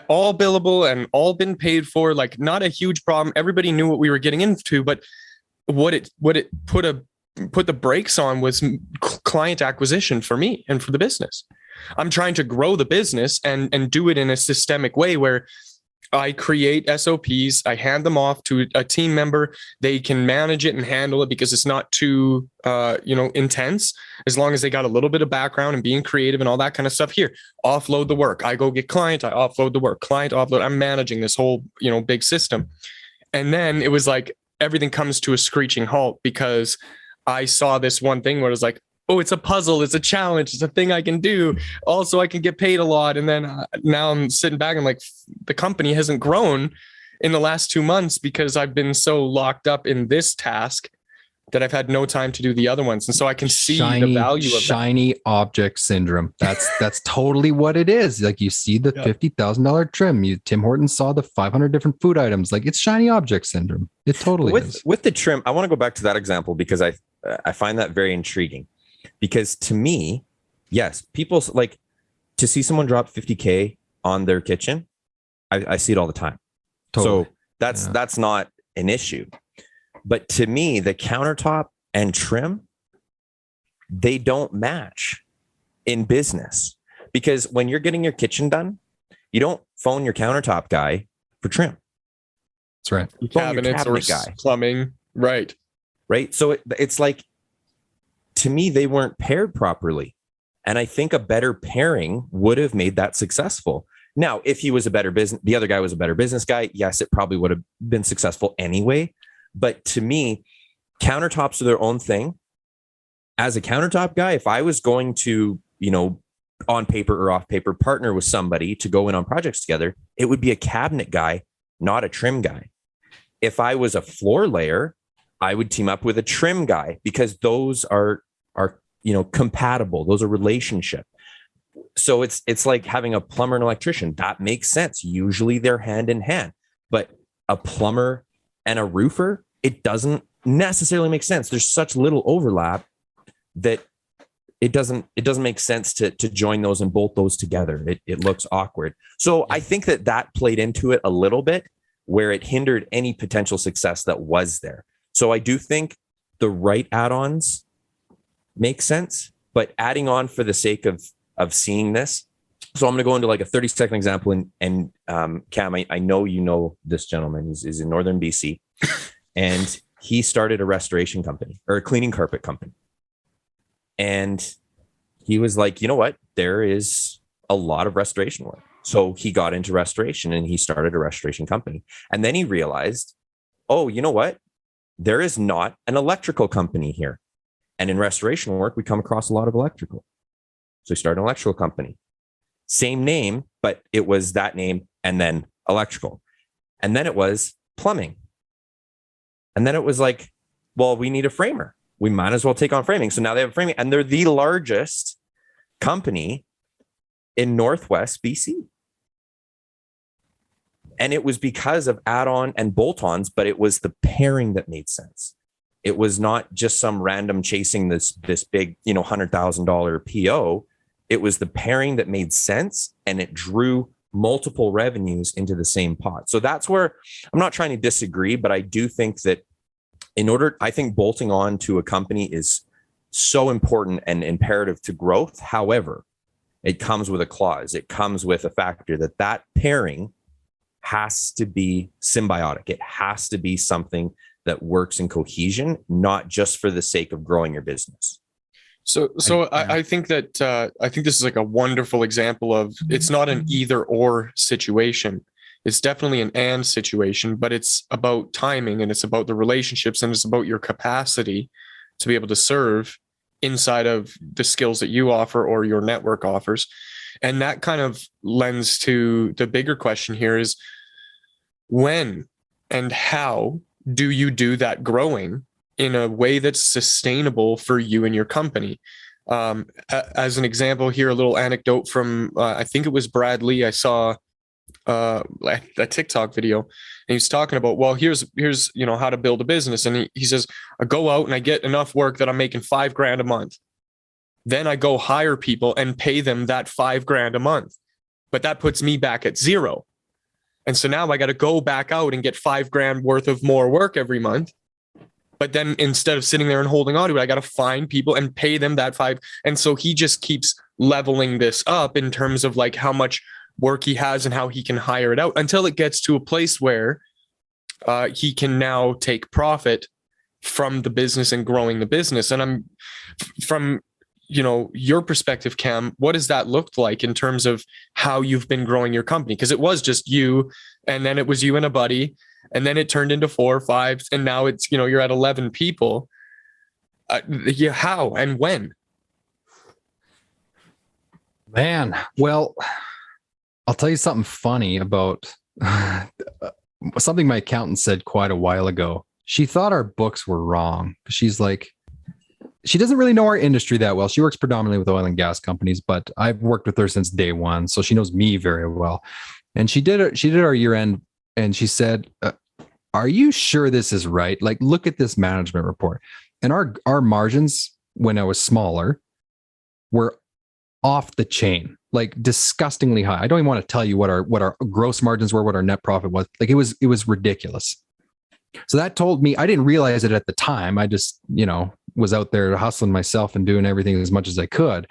all billable and all been paid for, like not a huge problem. Everybody knew what we were getting into, but what it put the brakes on was client acquisition for me and for the business. I'm trying to grow the business and do it in a systemic way where I create SOPs, I hand them off to a team member. They can manage it and handle it because it's not too, intense, as long as they got a little bit of background and being creative and all that kind of stuff. Here, offload the work. I go get client, I offload the work, client offload. I'm managing this whole, big system. And then it was like, everything comes to a screeching halt because I saw this one thing where it was like, oh, it's a puzzle, it's a challenge, it's a thing I can do. Also, I can get paid a lot. And then now I'm sitting back and like, the company hasn't grown in the last 2 months because I've been so locked up in this task that I've had no time to do the other ones. And so I can see the value of shiny object syndrome. That's totally what it is. Like you see the $50,000 trim. Tim Hortons saw the 500 different food items. Like it's shiny object syndrome. It totally is. With the trim, I want to go back to that example because I find that very intriguing. Because to me, yes, people like to see someone drop 50K on their kitchen. I see it all the time. Totally. So that's not an issue. But to me, the countertop and trim, they don't match in business. Because when you're getting your kitchen done, you don't phone your countertop guy for trim. That's right. You phone your cabinet guy. Plumbing. Right. Right. So it's like, to me, they weren't paired properly. And I think a better pairing would have made that successful. Now, if he was the other guy was a better business guy, yes, it probably would have been successful anyway. But to me, countertops are their own thing. As a countertop guy, if I was going to, on paper or off paper, partner with somebody to go in on projects together, it would be a cabinet guy, not a trim guy. If I was a floor layer, I would team up with a trim guy because those are compatible. Those are relationship. So it's like having a plumber and electrician. That makes sense. Usually they're hand in hand, but a plumber and a roofer, it doesn't necessarily make sense. There's such little overlap that it doesn't make sense to join those and bolt those together. It looks awkward. So I think that played into it a little bit where it hindered any potential success that was there. So I do think the right add-ons make sense, but adding on for the sake of seeing this. So I'm going to go into like a 30-second example. And Cam, I know you know this gentleman. He's in Northern BC, and he started a restoration company or a cleaning carpet company. And he was like, you know what? There is a lot of restoration work. So he got into restoration and he started a restoration company. And then he realized, oh, you know what? There is not an electrical company here. And in restoration work, we come across a lot of electrical. So he started an electrical company. Same name, but it was that name and then electrical. And then it was plumbing. And then it was like, well, we need a framer. We might as well take on framing. So now they have framing, and they're the largest company in Northwest BC. And it was because of add-on and bolt-ons, but it was the pairing that made sense. It was not just some random chasing this big, $100,000 PO. It was the pairing that made sense, and it drew multiple revenues into the same pot. So that's where I'm not trying to disagree, but I do think that I think bolting on to a company is so important and imperative to growth. However, it comes with a clause. It comes with a factor that pairing has to be symbiotic. It has to be something that works in cohesion, not just for the sake of growing your business. I think that I think this is like a wonderful example of, it's not an either or situation. It's definitely an and situation, but it's about timing, and it's about the relationships, and it's about your capacity to be able to serve inside of the skills that you offer or your network offers. And that kind of lends to the bigger question here is, when and how do you do that growing in a way that's sustainable for you and your company? As an example here, a little anecdote from, I think it was Brad Lee. I saw a TikTok video, and he was talking about, well, here's how to build a business. And he says, I go out and I get enough work that I'm making $5,000 a month. Then I go hire people and pay them that $5,000 a month, but that puts me back at zero. And so now I got to go back out and get $5,000 worth of more work every month. But then instead of sitting there and holding on to it, I got to find people and pay them that $5,000. And so he just keeps leveling this up in terms of like how much work he has and how he can hire it out, until it gets to a place where he can now take profit from the business and growing the business. And I'm from, your perspective, Cam, what does that look like in terms of how you've been growing your company? Because it was just you, and then it was you and a buddy, and then it turned into 4 or 5, and now it's, you're at 11 people. How and when? Man, well, I'll tell you something funny about something my accountant said quite a while ago. She thought our books were wrong. She's like, she doesn't really know our industry that well. She works predominantly with oil and gas companies, but I've worked with her since day one, so she knows me very well. And she did our year end, and she said, "Are you sure this is right? Like, look at this management report." And our margins, when I was smaller, were off the chain, like disgustingly high. I don't even want to tell you what our gross margins were, what our net profit was. Like it was ridiculous. So that told me, I didn't realize it at the time. I just, was out there hustling myself and doing everything as much as I could.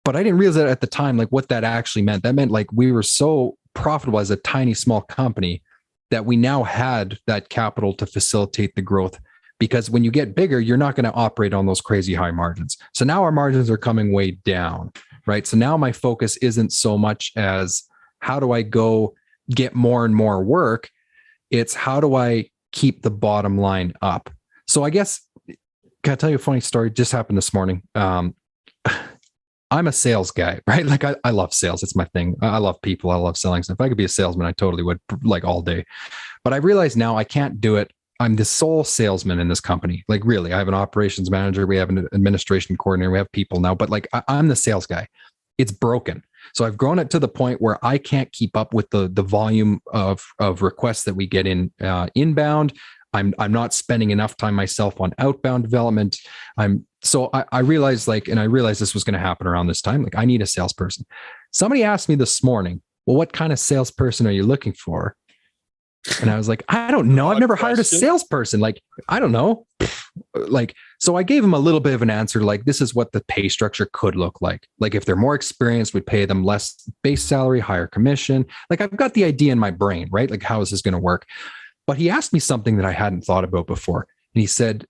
But I didn't realize that at the time, like what that actually meant. That meant like we were so profitable as a tiny, small company that we now had that capital to facilitate the growth. Because when you get bigger, you're not going to operate on those crazy high margins. So now our margins are coming way down, right? So now my focus isn't so much as how do I go get more and more work? It's how do I keep the bottom line up? So I guess, can I tell you a funny story? Just happened this morning. I'm a sales guy, right? Like I love sales. It's my thing. I love people. I love selling stuff. If I could be a salesman, I totally would, like all day. But I realize now I can't do it. I'm the sole salesman in this company. Like really, I have an operations manager. We have an administration coordinator. We have people now, but like I'm the sales guy. It's broken. So I've grown it to the point where I can't keep up with the volume of requests that we get in inbound. I'm not spending enough time myself on outbound development. I realized this was going to happen around this time. Like I need a salesperson. Somebody asked me this morning, well, what kind of salesperson are you looking for? And I was like, I don't know. I've never hired a salesperson. Like, I don't know. Like, so I gave him a little bit of an answer. Like, this is what the pay structure could look like. Like, if they're more experienced, we'd pay them less base salary, higher commission. Like, I've got the idea in my brain, right? Like, how is this going to work? But he asked me something that I hadn't thought about before. And he said,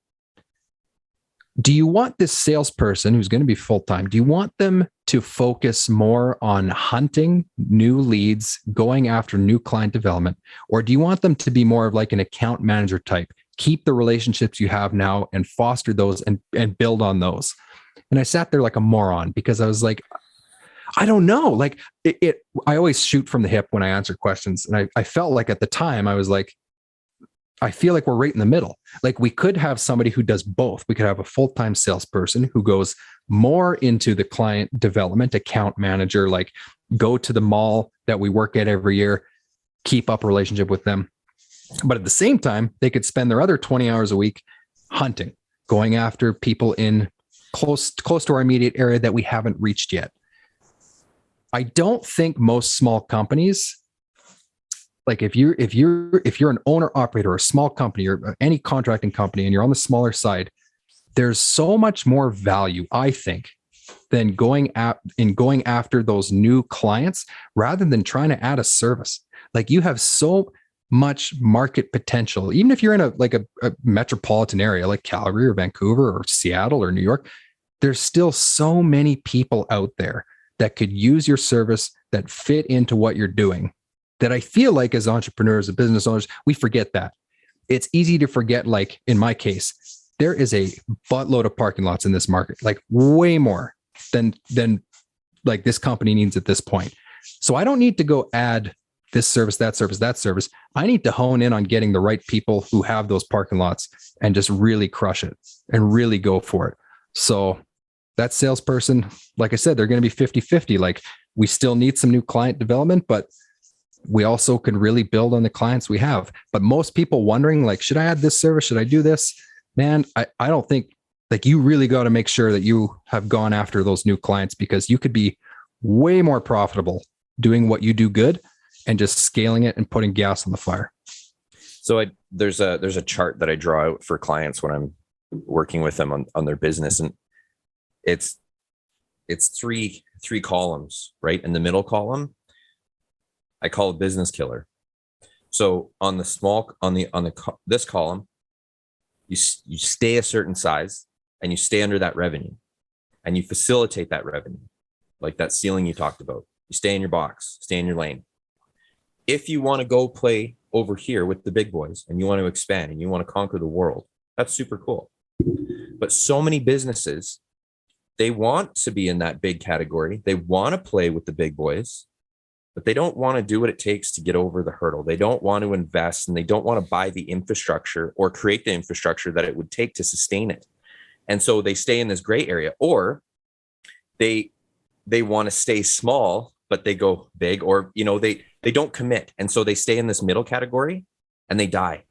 do you want this salesperson who's going to be full-time, do you want them to focus more on hunting new leads, going after new client development, or do you want them to be more of like an account manager type, keep the relationships you have now and foster those and build on those? And I sat there like a moron because I was like, I don't know. Like I always shoot from the hip when I answer questions. And I felt like at the time I was like, I feel like we're right in the middle. Like we could have somebody who does both. We could have a full-time salesperson who goes more into the client development, account manager, like go to the mall that we work at every year, keep up a relationship with them. But at the same time, they could spend their other 20 hours a week hunting, going after people in close to our immediate area that we haven't reached yet. I don't think most small companies, like if you're an owner operator or a small company or any contracting company and you're on the smaller side, there's so much more value, I think, than going after those new clients rather than trying to add a service. Like you have so much market potential, even if you're in a metropolitan area like Calgary or Vancouver or Seattle or New York. There's still so many people out there that could use your service that fit into what you're doing, that I feel like as entrepreneurs, as business owners, we forget that. It's easy to forget, like in my case, there is a buttload of parking lots in this market, like way more than like this company needs at this point. So I don't need to go add this service, that service, that service. I need to hone in on getting the right people who have those parking lots and just really crush it and really go for it. So that salesperson, like I said, they're going to be 50-50. Like we still need some new client development, but we also can really build on the clients we have. But most people wondering, like, should I add this service? Should I do this? Man, I don't think, like, you really got to make sure that you have gone after those new clients, because you could be way more profitable doing what you do good and just scaling it and putting gas on the fire. So there's a chart that I draw out for clients when I'm working with them on their business, and it's three columns, right? In the middle column, I call it business killer. So on this column, you stay a certain size and you stay under that revenue and you facilitate that revenue, like that ceiling you talked about. You stay in your box, stay in your lane. If you want to go play over here with the big boys and you want to expand and you want to conquer the world, that's super cool. But so many businesses, they want to be in that big category. They want to play with the big boys, but they don't want to do what it takes to get over the hurdle. They don't want to invest, and they don't want to buy the infrastructure or create the infrastructure that it would take to sustain it. And so they stay in this gray area, or they want to stay small, but they go big, or, they don't commit. And so they stay in this middle category and they die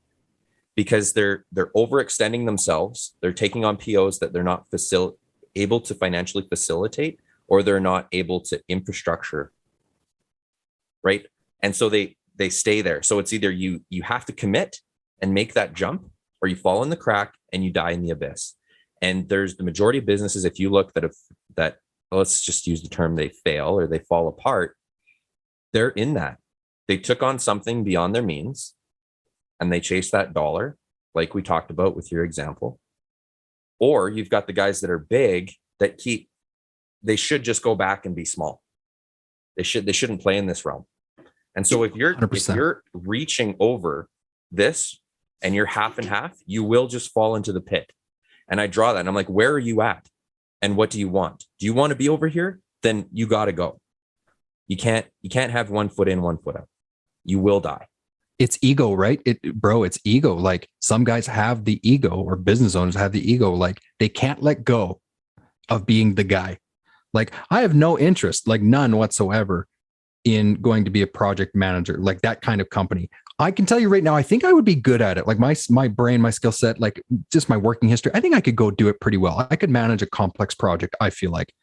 because they're overextending themselves. They're taking on POs that they're not able to financially facilitate, or they're not able to infrastructure. Right. And so they stay there. So it's either you have to commit and make that jump, or you fall in the crack and you die in the abyss. And there's the majority of businesses, if you look that let's just use the term, they fail or they fall apart, they're in that. They took on something beyond their means and they chase that dollar, like we talked about with your example. Or you've got the guys that are big that they should just go back and be small. They shouldn't play in this realm. And so if you're reaching over this and you're half and half, you will just fall into the pit. And I draw that and I'm like, where are you at? And what do you want? Do you want to be over here? Then you got to go. You can't have 1 foot in, 1 foot out. You will die. It's ego, right? It's ego. Like some guys have the ego, or business owners have the ego. Like they can't let go of being the guy. Like I have no interest, like none whatsoever, in going to be a project manager, like that kind of company. I can tell you right now, I think I would be good at it. Like my brain, my skill set, like just my working history, I think I could go do it pretty well. I could manage a complex project. I feel like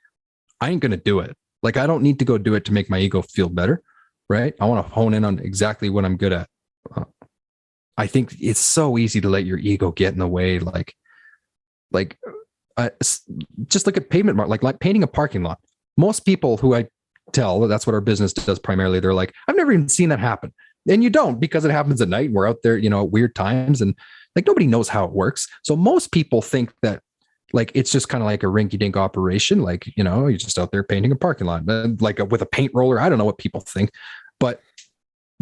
I ain't going to do it. Like I don't need to go do it to make my ego feel better, right? I want to hone in on exactly what I'm good at. I think it's so easy to let your ego get in the way. Just look at pavement, like painting a parking lot. Most people who I tell that's what our business does primarily, they're like, I've never even seen that happen. And you don't, because it happens at night and we're out there, at weird times, and like nobody knows how it works. So most people think that like it's just kind of like a rinky-dink operation, like you're just out there painting a parking lot, like with a paint roller. I don't know what people think, but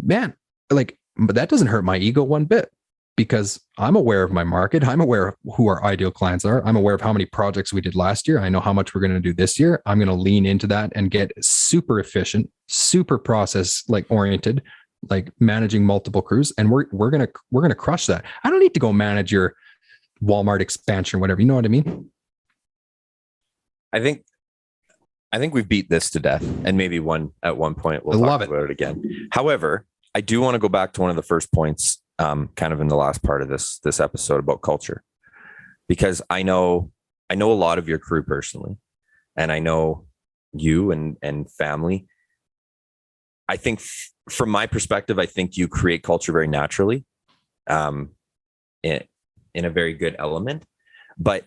man, but that doesn't hurt my ego one bit, because I'm aware of my market. I'm aware of who our ideal clients are. I'm aware of how many projects we did last year. I know how much we're going to do this year. I'm going to lean into that and get super efficient, super process oriented, like managing multiple crews. And we're going to crush that. I don't need to go manage your Walmart expansion, whatever. You know what I mean? I think we've beat this to death, and maybe at one point we'll talk about it again. However, I do want to go back to one of the first points, kind of in the last part of this episode, about culture, because I know a lot of your crew personally, and I know you and family, I think from my perspective, I think you create culture very naturally, in a very good element, but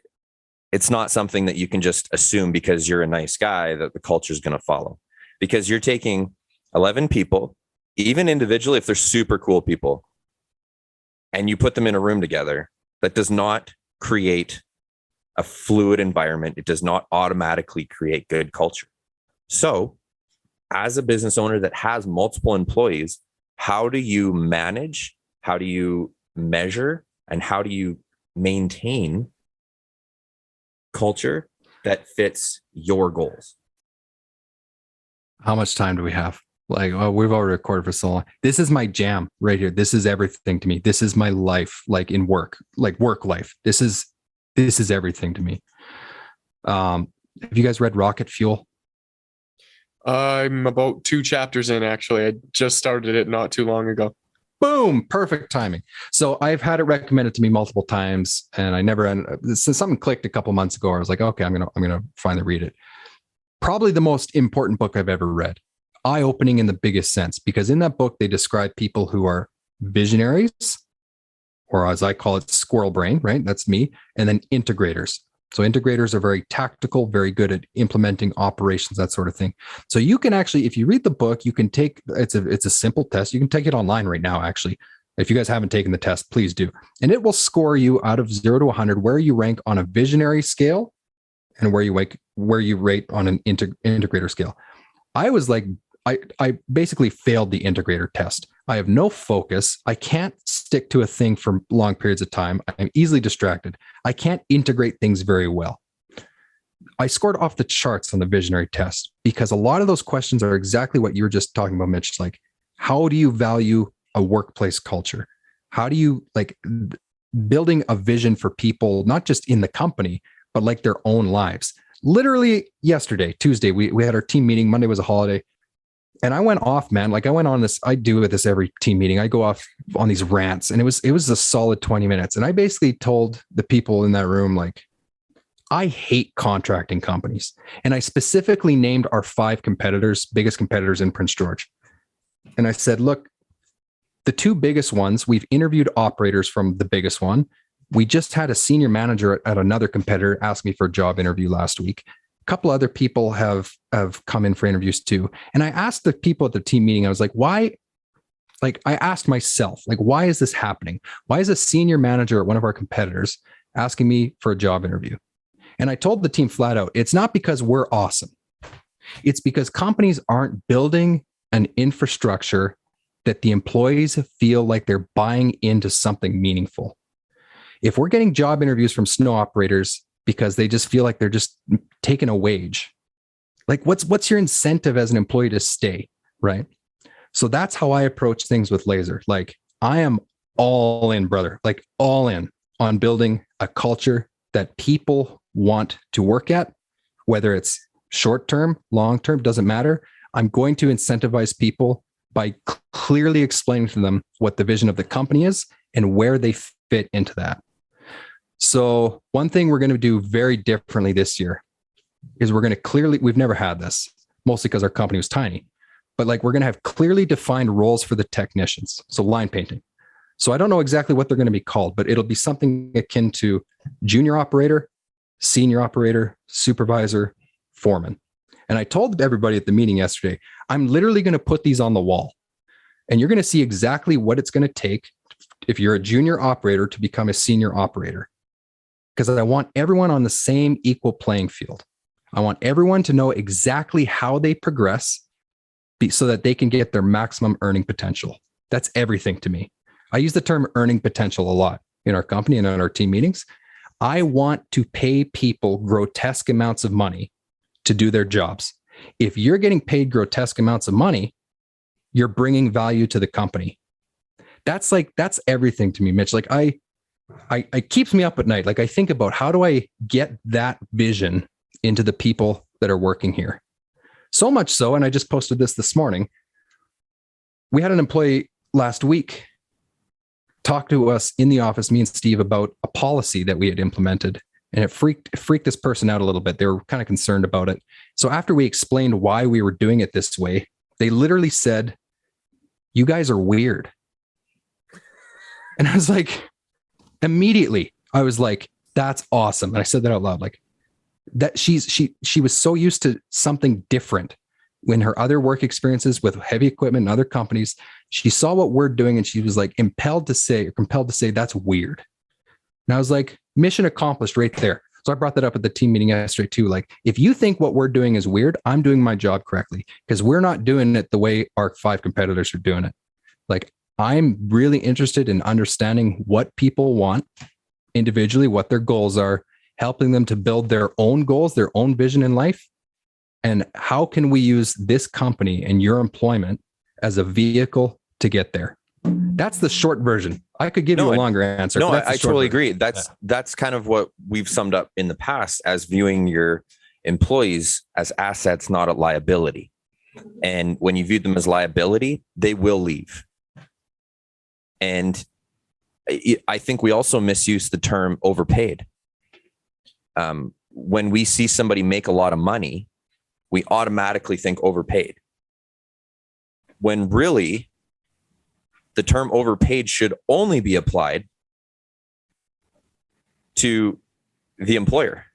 it's not something that you can just assume because you're a nice guy that the culture is going to follow, because you're taking 11 people, even individually, if they're super cool people, and you put them in a room together, that does not create a fluid environment. It does not automatically create good culture. So as a business owner that has multiple employees, how do you manage, how do you measure, and how do you maintain culture that fits your goals? How much time do we have? Like, oh, we've already recorded for so long. This is my jam right here. This is everything to me. This is my life, like in work, like work life. This is everything to me. Have you guys read Rocket Fuel? I'm about 2 chapters in, actually. I just started it not too long ago. Boom, perfect timing. So I've had it recommended to me multiple times, and I never. Something clicked a couple months ago. I was like, okay, I'm gonna finally read it. Probably the most important book I've ever read. Eye-opening in the biggest sense, because in that book they describe people who are visionaries, or as I call it, squirrel brain. Right, that's me, and then integrators. So integrators are very tactical, very good at implementing operations, that sort of thing. So you can actually, if you read the book, you can take, it's a simple test. You can take it online right now, actually. If you guys haven't taken the test, please do. And it will score you out of 0 to 100, where you rank on a visionary scale and where you rate on an integrator scale. I was like, I basically failed the integrator test. I have no focus. I can't stick to a thing for long periods of time. I'm easily distracted. I can't integrate things very well. I scored off the charts on the visionary test because a lot of those questions are exactly what you were just talking about, Mitch. Like, how do you value a workplace culture? How do you building a vision for people, not just in the company, but like their own lives? Literally yesterday, Tuesday, we had our team meeting. Monday was a holiday. And I went off, man. Like I went on this, I do this every team meeting. I go off on these rants, and it was a solid 20 minutes. And I basically told the people in that room, like, I hate contracting companies. And I specifically named our 5 competitors, biggest competitors in Prince George. And I said, look, the 2 biggest ones, we've interviewed operators from the biggest one. We just had a senior manager at another competitor ask me for a job interview last week. Couple other people have come in for interviews too. And I asked the people at the team meeting, I was like, why? Like I asked myself, like, why is this happening? Why is a senior manager at one of our competitors asking me for a job interview? And I told the team flat out, it's not because we're awesome. It's because companies aren't building an infrastructure that the employees feel like they're buying into something meaningful. If we're getting job interviews from snow operators because they just feel like they're just taking a wage, like what's your incentive as an employee to stay, right? So that's how I approach things with Laser. Like I am all in, brother, like all in on building a culture that people want to work at, whether it's short-term, long-term, doesn't matter. I'm going to incentivize people by clearly explaining to them what the vision of the company is and where they fit into that. So one thing we're going to do very differently this year is we're going to clearly, we've never had this, mostly because our company was tiny, but like we're going to have clearly defined roles for the technicians. So line painting. So I don't know exactly what they're going to be called, but it'll be something akin to junior operator, senior operator, supervisor, foreman. And I told everybody at the meeting yesterday, I'm literally going to put these on the wall, and you're going to see exactly what it's going to take if you're a junior operator to become a senior operator. Because I want everyone on the same equal playing field. I want everyone to know exactly how they progress so that they can get their maximum earning potential. That's everything to me. I use the term earning potential a lot in our company and in our team meetings. I want to pay people grotesque amounts of money to do their jobs. If you're getting paid grotesque amounts of money, you're bringing value to the company. That's everything to me, Mitch. Like it keeps me up at night. Like I think about how do I get that vision into the people that are working here? So much so, and I just posted this morning. We had an employee last week talk to us in the office, me and Steve, about a policy that we had implemented, and it freaked this person out a little bit. They were kind of concerned about it. So after we explained why we were doing it this way, They literally said, "You guys are weird." And I was like, immediately, I was like, "That's awesome." And I said that out loud, like that she was so used to something different when her other work experiences with heavy equipment and other companies, she saw what we're doing and she was like compelled to say, that's weird. And I was like, mission accomplished right there. So I brought that up at the team meeting yesterday too. Like, if you think what we're doing is weird, I'm doing my job correctly, because we're not doing it the way our 5 competitors are doing it. Like, I'm really interested in understanding what people want individually, what their goals are, helping them to build their own goals, their own vision in life. And how can we use this company and your employment as a vehicle to get there? That's the short version. I could give you a longer answer. No, I totally agree. That's kind of what we've summed up in the past as viewing your employees as assets, not a liability. And when you view them as liability, they will leave. And I think we also misuse the term overpaid. When we see somebody make a lot of money, we automatically think overpaid. When really, the term overpaid should only be applied to the employer,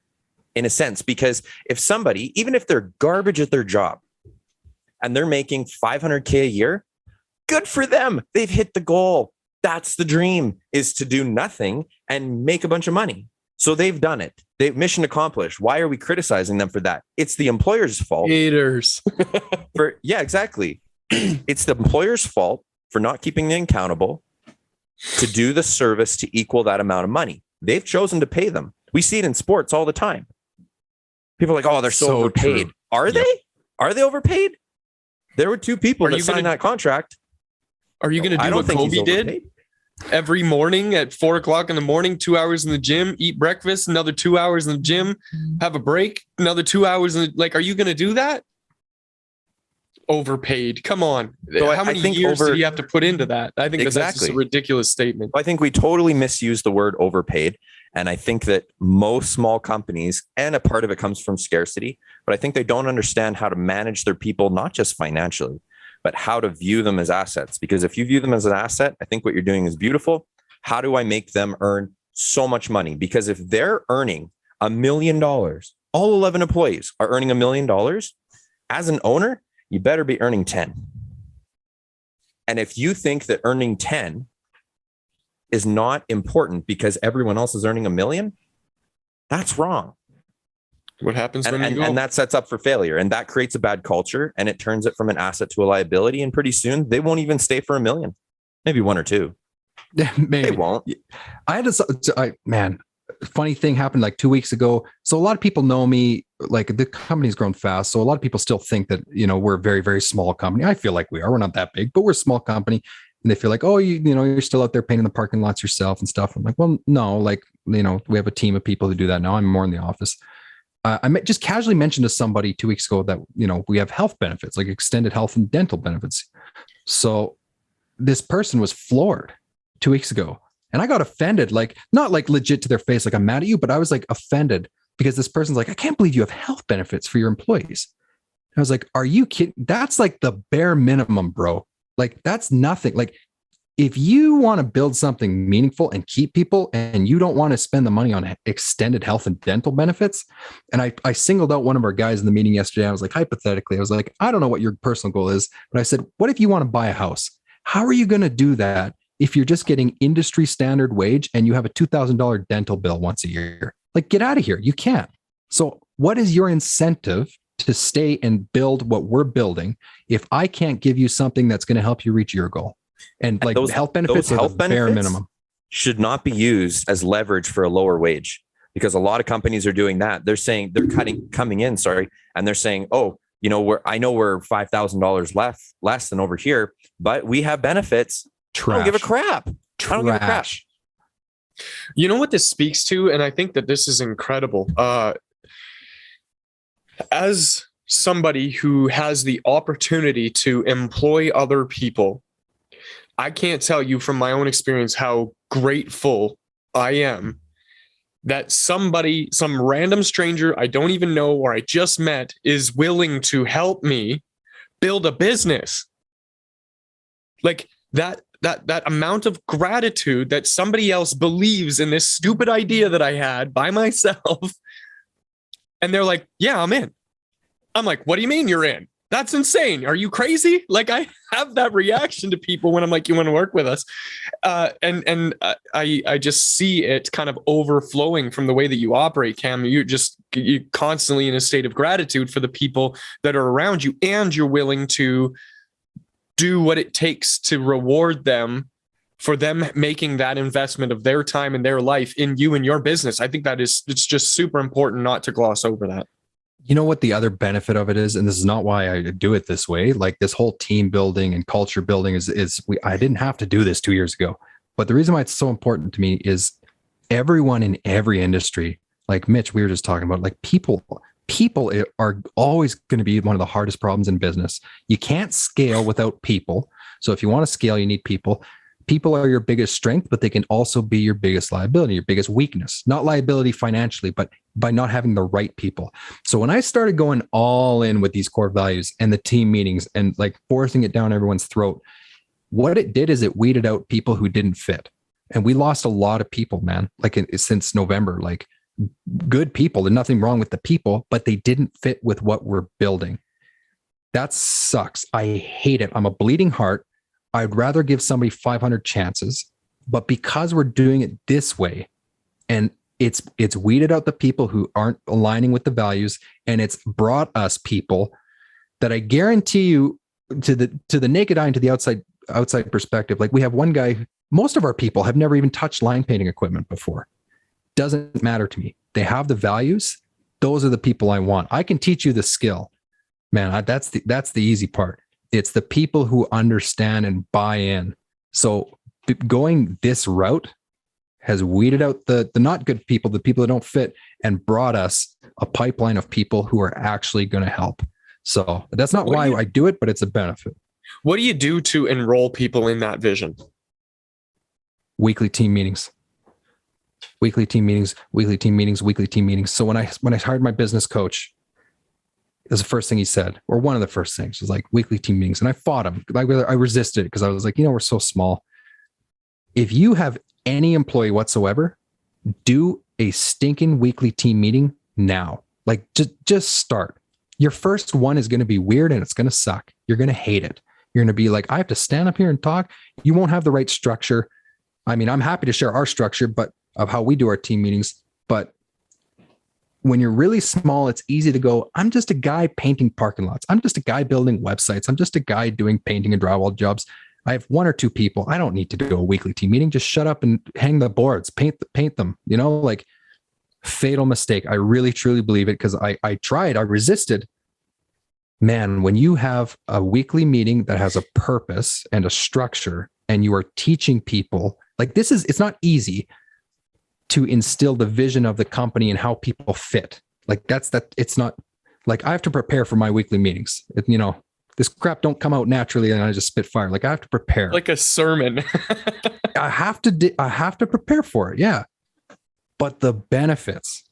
in a sense, because if somebody, even if they're garbage at their job and they're making $500K a year, good for them. They've hit the goal. That's the dream, is to do nothing and make a bunch of money. So they've done it. They've mission accomplished. Why are we criticizing them for that? It's the employer's fault. Haters. Yeah, exactly. It's the employer's fault for not keeping them accountable to do the service to equal that amount of money. They've chosen to pay them. We see it in sports all the time. People are like, oh, they're so overpaid. True. Are they? Are they overpaid? There were 2 people that signed that contract. Are you going to do what Kobe did? Every morning at 4:00 in the morning, 2 hours in the gym, eat breakfast, another 2 hours in the gym, have a break, another 2 hours. Are you going to do that? Overpaid. Come on. So how many years did he have to put into that? I think that's just a ridiculous statement. I think we totally misuse the word overpaid. And I think that most small companies, and a part of it comes from scarcity, but I think they don't understand how to manage their people, not just financially, but how to view them as assets. Because if you view them as an asset, I think what you're doing is beautiful. How do I make them earn so much money? Because if they're earning $1 million, all 11 employees are earning $1 million, as an owner, you better be earning 10. And if you think that earning 10 is not important because everyone else is earning $1 million, that's wrong. What happens when and that sets up for failure, and that creates a bad culture, and it turns it from an asset to a liability. And pretty soon they won't even stay for $1 million, maybe 1 or 2. Maybe. They won't. I had funny thing happened like 2 weeks ago. So a lot of people know me, like the company's grown fast. So a lot of people still think that, we're a very, very small company. I feel like we are. We're not that big, but we're a small company. And they feel like, oh, you're still out there painting the parking lots yourself and stuff. I'm like, well, no, we have a team of people who do that now. I'm more in the office. I just casually mentioned to somebody 2 weeks ago that, we have health benefits, like extended health and dental benefits. So this person was floored 2 weeks ago. And I got offended, like not like legit to their face, like I'm mad at you, but I was like offended because this person's like, I can't believe you have health benefits for your employees. And I was like, are you kidding? That's like the bare minimum, bro. Like that's nothing. Like if you want to build something meaningful and keep people and you don't want to spend the money on extended health and dental benefits. And I singled out one of our guys in the meeting yesterday. I was like, hypothetically, I was like, I don't know what your personal goal is, but I said, what if you want to buy a house? How are you going to do that if you're just getting industry standard wage and you have a $2,000 dental bill once a year? Like, get out of here. You can't. So what is your incentive to stay and build what we're building if I can't give you something that's going to help you reach your goal? And like those health benefits are the bare minimum. Should not be used as leverage for a lower wage, because a lot of companies are doing that. They're saying they're coming in, and they're saying, oh, I know we're $5,000 less than over here, but we have benefits. Trash. I don't give a crap. I don't give a crap. You know what this speaks to, and I think that this is incredible. As somebody who has the opportunity to employ other people, I can't tell you from my own experience how grateful I am that somebody, some random stranger I don't even know or I just met, is willing to help me build a business. Like that amount of gratitude that somebody else believes in this stupid idea that I had by myself. And they're like, yeah, I'm in. I'm like, what do you mean you're in? That's insane. Are you crazy? Like, I have that reaction to people when I'm like, you want to work with us? And I just see it kind of overflowing from the way that you operate, Cam. You constantly in a state of gratitude for the people that are around you, and you're willing to do what it takes to reward them for them making that investment of their time and their life in you and your business. I think it's just super important not to gloss over that. You know what the other benefit of it is, and this is not why I do it this way. Like this whole team building and culture building I didn't have to do this 2 years ago, but the reason why it's so important to me is everyone in every industry, like Mitch, we were just talking about, like people are always going to be one of the hardest problems in business. You can't scale without people. So if you want to scale, you need people. People are your biggest strength, but they can also be your biggest liability, your biggest weakness. Not liability financially, but by not having the right people. So when I started going all in with these core values and the team meetings and like forcing it down everyone's throat, what it did is it weeded out people who didn't fit. And we lost a lot of people, man, since November, like good people. There's nothing wrong with the people, but they didn't fit with what we're building. That sucks. I hate it. I'm a bleeding heart. I'd rather give somebody 500 chances, but because we're doing it this way, and it's weeded out the people who aren't aligning with the values, and it's brought us people that I guarantee you, to the naked eye and to the outside perspective, like we have one guy, most of our people have never even touched line painting equipment before. Doesn't matter to me. They have the values. Those are the people I want. I can teach you the skill, man. That's the easy part. It's the people who understand and buy in. So going this route has weeded out the not good people, the people that don't fit, and brought us a pipeline of people who are actually going to help. So that's not why I do it, but it's a benefit. What do you do to enroll people in that vision? Weekly team meetings. So when I hired my business coach, it was the first thing he said, or one of the first things, was like weekly team meetings. And I fought him. I resisted it because I was like, we're so small. If you have any employee whatsoever, do a stinking weekly team meeting now. Like just start. Your first one is going to be weird and it's going to suck. You're going to hate it. You're going to be like, I have to stand up here and talk. You won't have the right structure. I mean, I'm happy to share our structure, but of how we do our team meetings. But when you're really small, it's easy to go, I'm just a guy painting parking lots. I'm just a guy building websites. I'm just a guy doing painting and drywall jobs. I have one or two people. I don't need to do a weekly team meeting. Just shut up and hang the boards, paint them, like fatal mistake. I really, truly believe it because I tried, I resisted. Man, when you have a weekly meeting that has a purpose and a structure and you are teaching people, like it's not easy to instill the vision of the company and how people fit. Like it's not like I have to prepare for my weekly meetings. This crap don't come out naturally and I just spit fire. Like I have to prepare. Like a sermon. I have to prepare for it. Yeah. But the benefits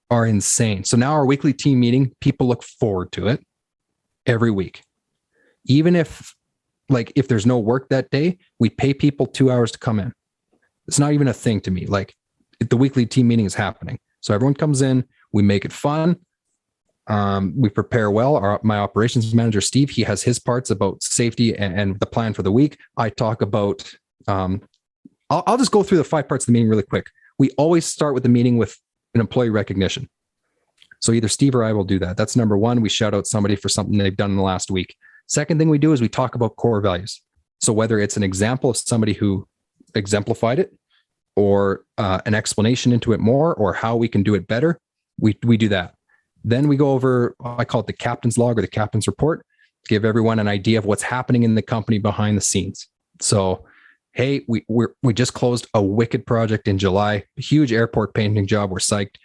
are insane. So now our weekly team meeting, people look forward to it every week. Even if there's no work that day, we pay people 2 hours to come in. It's not even a thing to me. Like the weekly team meeting is happening. So everyone comes in, we make it fun. We prepare well. My operations manager, Steve, he has his parts about safety and the plan for the week. I talk about, I'll just go through the 5 parts of the meeting really quick. We always start with the meeting with an employee recognition. So either Steve or I will do that. That's number one. We shout out somebody for something they've done in the last week. Second thing we do is we talk about core values. So whether it's an example of somebody who exemplified it, or an explanation into it more, or how we can do it better, we do that. Then we go over, I call it the captain's log or the captain's report, give everyone an idea of what's happening in the company behind the scenes. So, hey, we just closed a wicked project in July, a huge airport painting job. We're psyched.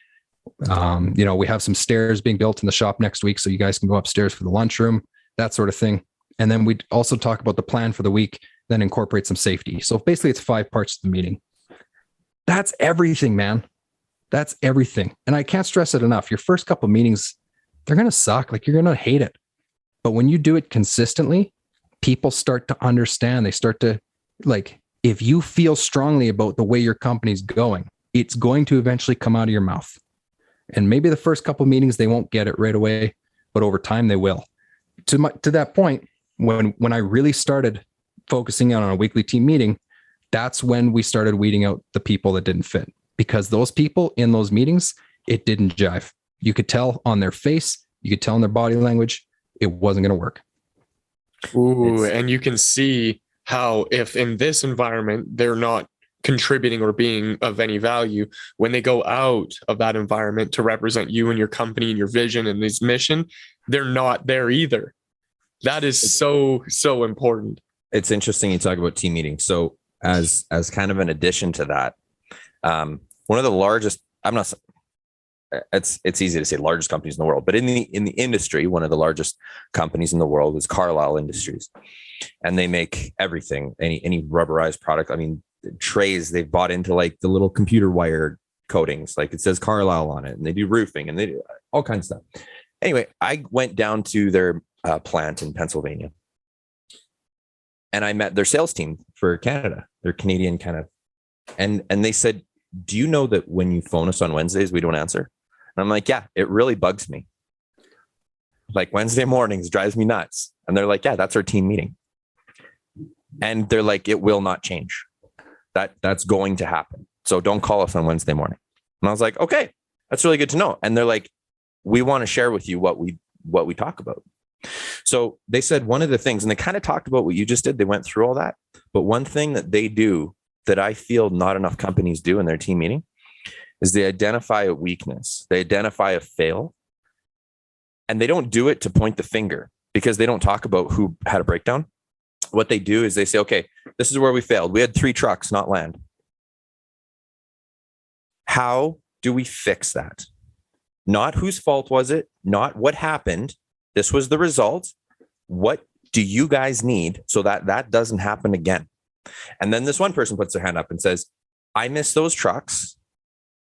We have some stairs being built in the shop next week, so you guys can go upstairs for the lunchroom, that sort of thing. And then we also talk about the plan for the week, then incorporate some safety. So basically it's 5 parts of the meeting. That's everything, man. That's everything. And I can't stress it enough. Your first couple of meetings, they're going to suck. Like you're going to hate it. But when you do it consistently, people start to understand. They start to, like, if you feel strongly about the way your company's going, it's going to eventually come out of your mouth. And maybe the first couple of meetings, they won't get it right away, but over time they will. To that point, when I really started focusing on a weekly team meeting, that's when we started weeding out the people that didn't fit, because those people in those meetings, it didn't jive. You could tell on their face, you could tell in their body language, it wasn't going to work. Ooh, and you can see how if in this environment, they're not contributing or being of any value, when they go out of that environment to represent you and your company and your vision and this mission, they're not there either. That is so important. It's interesting you talk about team meetings. So as kind of an addition to that, one of the largest, it's easy to say largest companies in the world, but in the industry, one of the largest companies in the world is Carlisle Industries, and they make everything, any rubberized product. I mean, trays they've bought into, like the little computer wire coatings, like it says Carlisle on it, and they do roofing and they do all kinds of stuff. Anyway, I went down to their plant in Pennsylvania, and I met their sales team for Canada. They're Canadian kind of, and they said, "Do you know that when you phone us on Wednesdays, we don't answer?" And I'm like, "Yeah, it really bugs me. Like Wednesday mornings drives me nuts." And they're like, "Yeah, that's our team meeting." And they're like, "It will not change. That's going to happen. So don't call us on Wednesday morning." And I was like, "Okay, that's really good to know." And they're like, "We want to share with you what we talk about." So they said one of the things, and they kind of talked about what you just did. They went through all that. But one thing that they do that I feel not enough companies do in their team meeting is they identify a weakness. They identify a fail. And they don't do it to point the finger, because they don't talk about who had a breakdown. What they do is they say, "Okay, this is where we failed. We had 3 trucks not land. How do we fix that? Not whose fault was it, not what happened. This was the result. What do you guys need so that doesn't happen again?" And then this one person puts their hand up and says, "I missed those trucks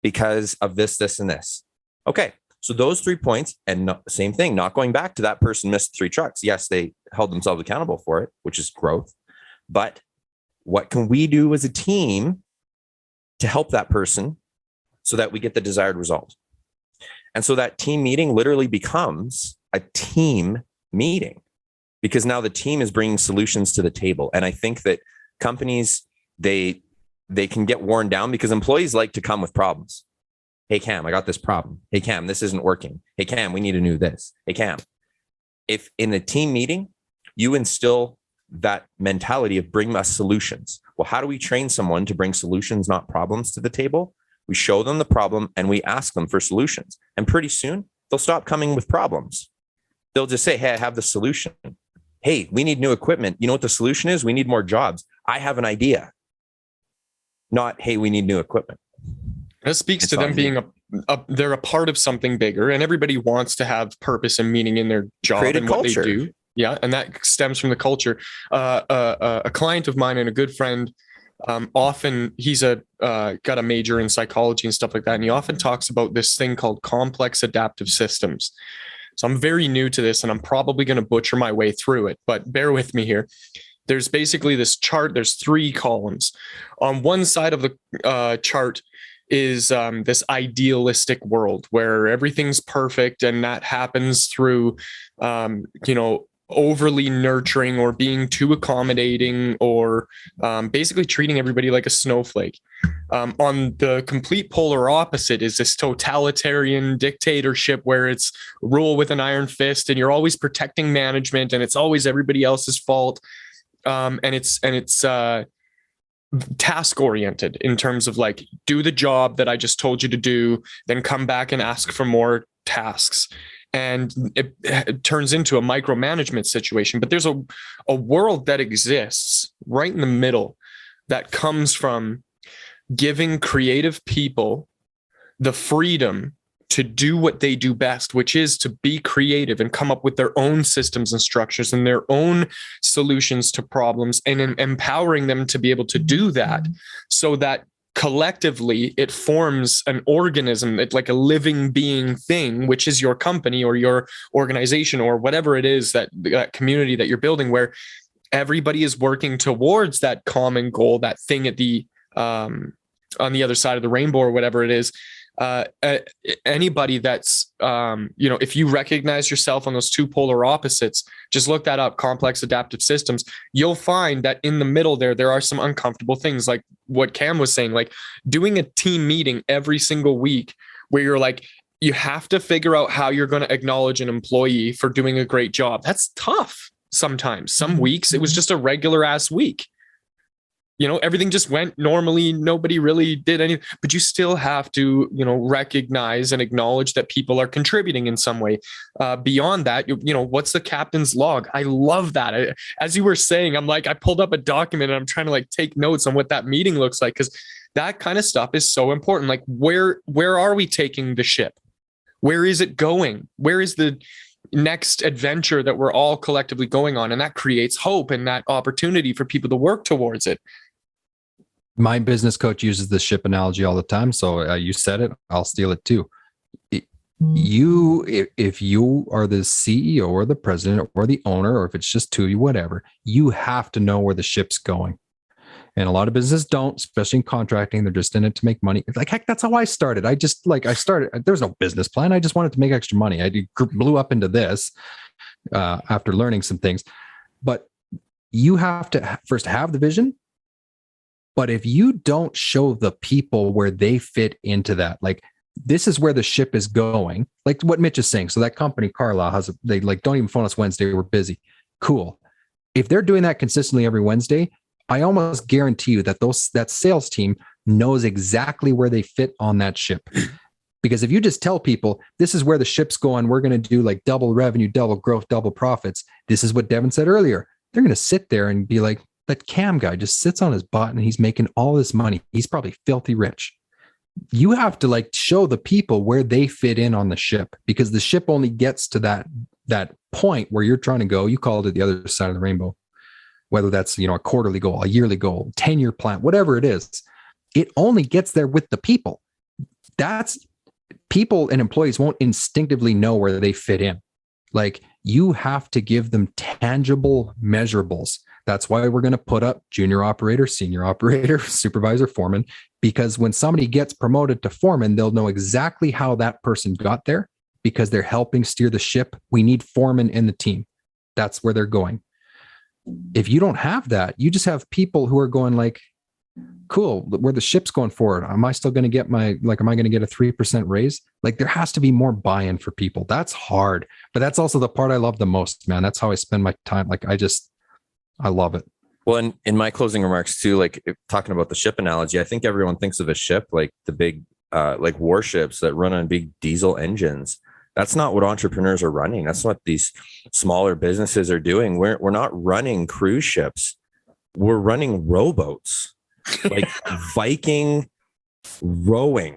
because of this, this, and this." Okay, so those 3 points, and same thing, not going back to that person missed 3 trucks. Yes, they held themselves accountable for it, which is growth. But what can we do as a team to help that person so that we get the desired result? And so that team meeting literally becomes a team meeting, because now the team is bringing solutions to the table. And I think that companies, they can get worn down because employees like to come with problems. "Hey, Cam, I got this problem. Hey, Cam, this isn't working. Hey, Cam, we need to do this. Hey, Cam." If in a team meeting, you instill that mentality of bring us solutions. Well, how do we train someone to bring solutions, not problems, to the table? We show them the problem and we ask them for solutions. And pretty soon they'll stop coming with problems. They'll just say, "Hey, I have the solution. Hey, we need new equipment. You know what the solution is? We need more jobs. I have an idea." Not, "Hey, we need new equipment." That speaks to them being they're a part of something bigger, and everybody wants to have purpose and meaning in their job and what they do. Yeah, and that stems from the culture. A client of mine and a good friend, often he's got a major in psychology and stuff like that, and he often talks about this thing called complex adaptive systems. So I'm very new to this, and I'm probably going to butcher my way through it, but bear with me here. There's basically this chart. There's 3 columns. On one side of the chart is this idealistic world where everything's perfect, and that happens through, overly nurturing or being too accommodating, or basically treating everybody like a snowflake. On the complete polar opposite is this totalitarian dictatorship where it's rule with an iron fist, and you're always protecting management, and it's always everybody else's fault. And it's task oriented in terms of like, do the job that I just told you to do, then come back and ask for more tasks. And it turns into a micromanagement situation. But there's a world that exists right in the middle that comes from giving creative people the freedom to do what they do best, which is to be creative and come up with their own systems and structures and their own solutions to problems, and empowering them to be able to do that, so that collectively it forms an organism. It's like a living being thing, which is your company or your organization or whatever it is, that community that you're building, where everybody is working towards that common goal, that thing at the on the other side of the rainbow or whatever it is. Anybody that's if you recognize yourself on those two polar opposites, just look that up, complex adaptive systems. You'll find that in the middle there are some uncomfortable things, like what Cam was saying, like doing a team meeting every single week where you're like, you have to figure out how you're going to acknowledge an employee for doing a great job. That's tough. Sometimes some weeks it was just a regular ass week. Everything just went normally. Nobody really did anything, but you still have to, recognize and acknowledge that people are contributing in some way. Beyond that, what's the captain's log? I love that. As you were saying, I'm like, I pulled up a document and I'm trying to like take notes on what that meeting looks like, because that kind of stuff is so important. Like, where are we taking the ship? Where is it going? Where is the next adventure that we're all collectively going on? And that creates hope and that opportunity for people to work towards it. My business coach uses the ship analogy all the time. So you said it, I'll steal it too. If you are the CEO or the president or the owner, or if it's just two of you, whatever, you have to know where the ship's going. And a lot of businesses don't, especially in contracting. They're just in it to make money. Like, heck, that's how I started. I started, there's no business plan. I just wanted to make extra money. I blew up into this after learning some things. But you have to first have the vision. But if you don't show the people where they fit into that, like, this is where the ship is going, like what Mitch is saying. So that company, Carlisle, they like, don't even phone us Wednesday, we're busy. Cool. If they're doing that consistently every Wednesday, I almost guarantee you that that sales team knows exactly where they fit on that ship. Because if you just tell people, this is where the ship's going, we're going to do like double revenue, double growth, double profits. This is what Devon said earlier. They're going to sit there and be like, that Cam guy just sits on his butt and he's making all this money. He's probably filthy rich. You have to like show the people where they fit in on the ship, because the ship only gets to that point where you're trying to go. You called it the other side of the rainbow, whether that's, a quarterly goal, a yearly goal, 10-year plan, whatever it is. It only gets there with the people. That's people, and employees won't instinctively know where they fit in. Like, you have to give them tangible measurables. That's why we're going to put up junior operator, senior operator, supervisor, foreman, because when somebody gets promoted to foreman, they'll know exactly how that person got there, because they're helping steer the ship. We need foremen in the team. That's where they're going. If you don't have that, you just have people who are going like, cool, where the ship's going forward. Am I still going to get am I going to get a 3% raise? Like, there has to be more buy-in for people. That's hard, but that's also the part I love the most, man. That's how I spend my time. Like, I love it. Well, and in my closing remarks too, like talking about the ship analogy, I think everyone thinks of a ship like the big, like warships that run on big diesel engines. That's not what entrepreneurs are running. That's what these smaller businesses are doing. We're not running cruise ships. We're running rowboats, like Viking rowing.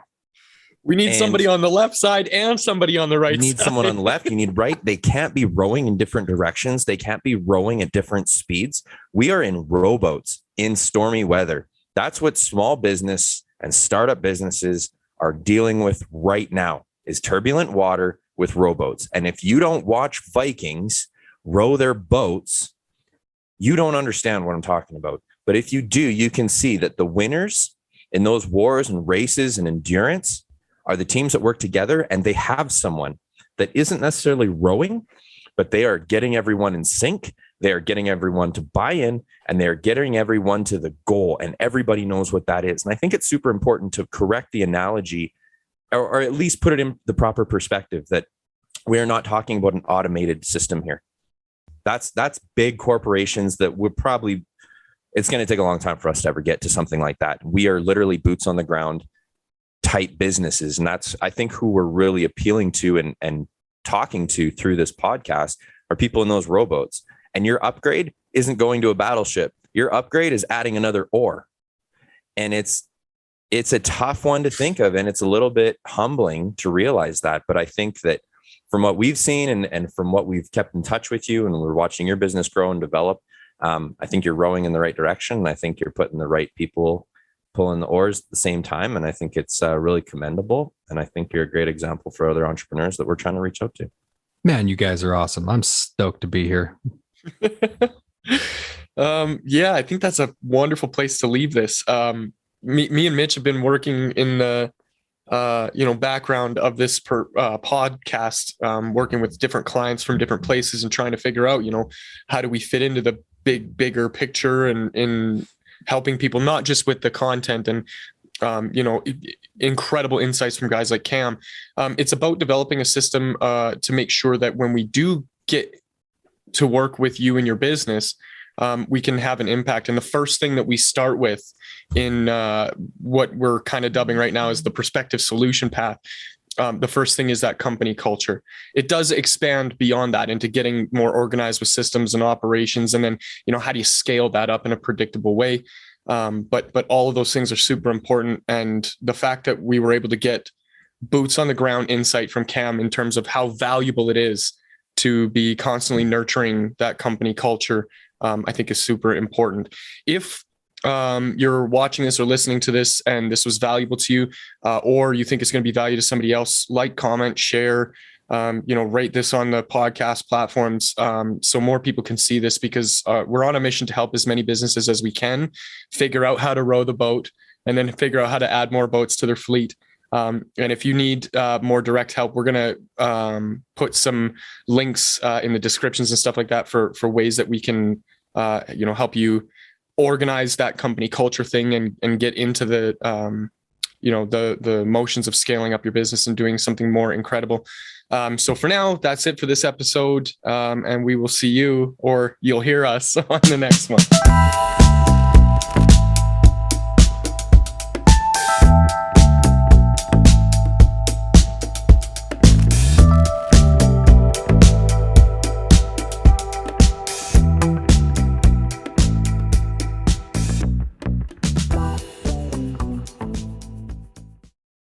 We need somebody on the left side and somebody on the right side. You need someone on the left. You need right. They can't be rowing in different directions. They can't be rowing at different speeds. We are in rowboats in stormy weather. That's what small business and startup businesses are dealing with right now, is turbulent water with rowboats. And if you don't watch Vikings row their boats, you don't understand what I'm talking about. But if you do, you can see that the winners in those wars and races and endurance are the teams that work together, and they have someone that isn't necessarily rowing, but they are getting everyone in sync. They are getting everyone to buy in, and they're getting everyone to the goal, and everybody knows what that is. And I think it's super important to correct the analogy, or at least put it in the proper perspective, that we are not talking about an automated system here. That's big corporations that would probably, it's going to take a long time for us to ever get to something like that. We are literally boots on the ground type businesses. And that's, I think, who we're really appealing to and talking to through this podcast are people in those rowboats. And your upgrade isn't going to a battleship. Your upgrade is adding another oar. And it's a tough one to think of. And it's a little bit humbling to realize that. But I think that from what we've seen and from what we've kept in touch with you, and we're watching your business grow and develop, I think you're rowing in the right direction. And I think you're putting the right people pulling the oars at the same time. And I think it's really commendable. And I think you're a great example for other entrepreneurs that we're trying to reach out to. Man, you guys are awesome. I'm stoked to be here. Yeah, I think that's a wonderful place to leave this. Me and Mitch have been working in the background of this podcast, working with different clients from different places and trying to figure out, how do we fit into the bigger picture and in helping people, not just with the content and, incredible insights from guys like Cam. It's about developing a system to make sure that when we do get to work with you in your business, we can have an impact. And the first thing that we start with in what we're kind of dubbing right now is the prospective solution path. The first thing is that company culture. It does expand beyond that into getting more organized with systems and operations. And then, how do you scale that up in a predictable way? But all of those things are super important. And the fact that we were able to get boots on the ground insight from Cam in terms of how valuable it is to be constantly nurturing that company culture, I think is super important. If you're watching this or listening to this and this was valuable to you, or you think it's going to be value to somebody else, like, comment, share, rate this on the podcast platforms, so more people can see this, because we're on a mission to help as many businesses as we can figure out how to row the boat and then figure out how to add more boats to their fleet. And if you need more direct help, we're going to put some links in the descriptions and stuff like that for ways that we can, help you organize that company culture thing and get into the, the motions of scaling up your business and doing something more incredible. So for now, that's it for this episode. And we will see you, or you'll hear us on the next one.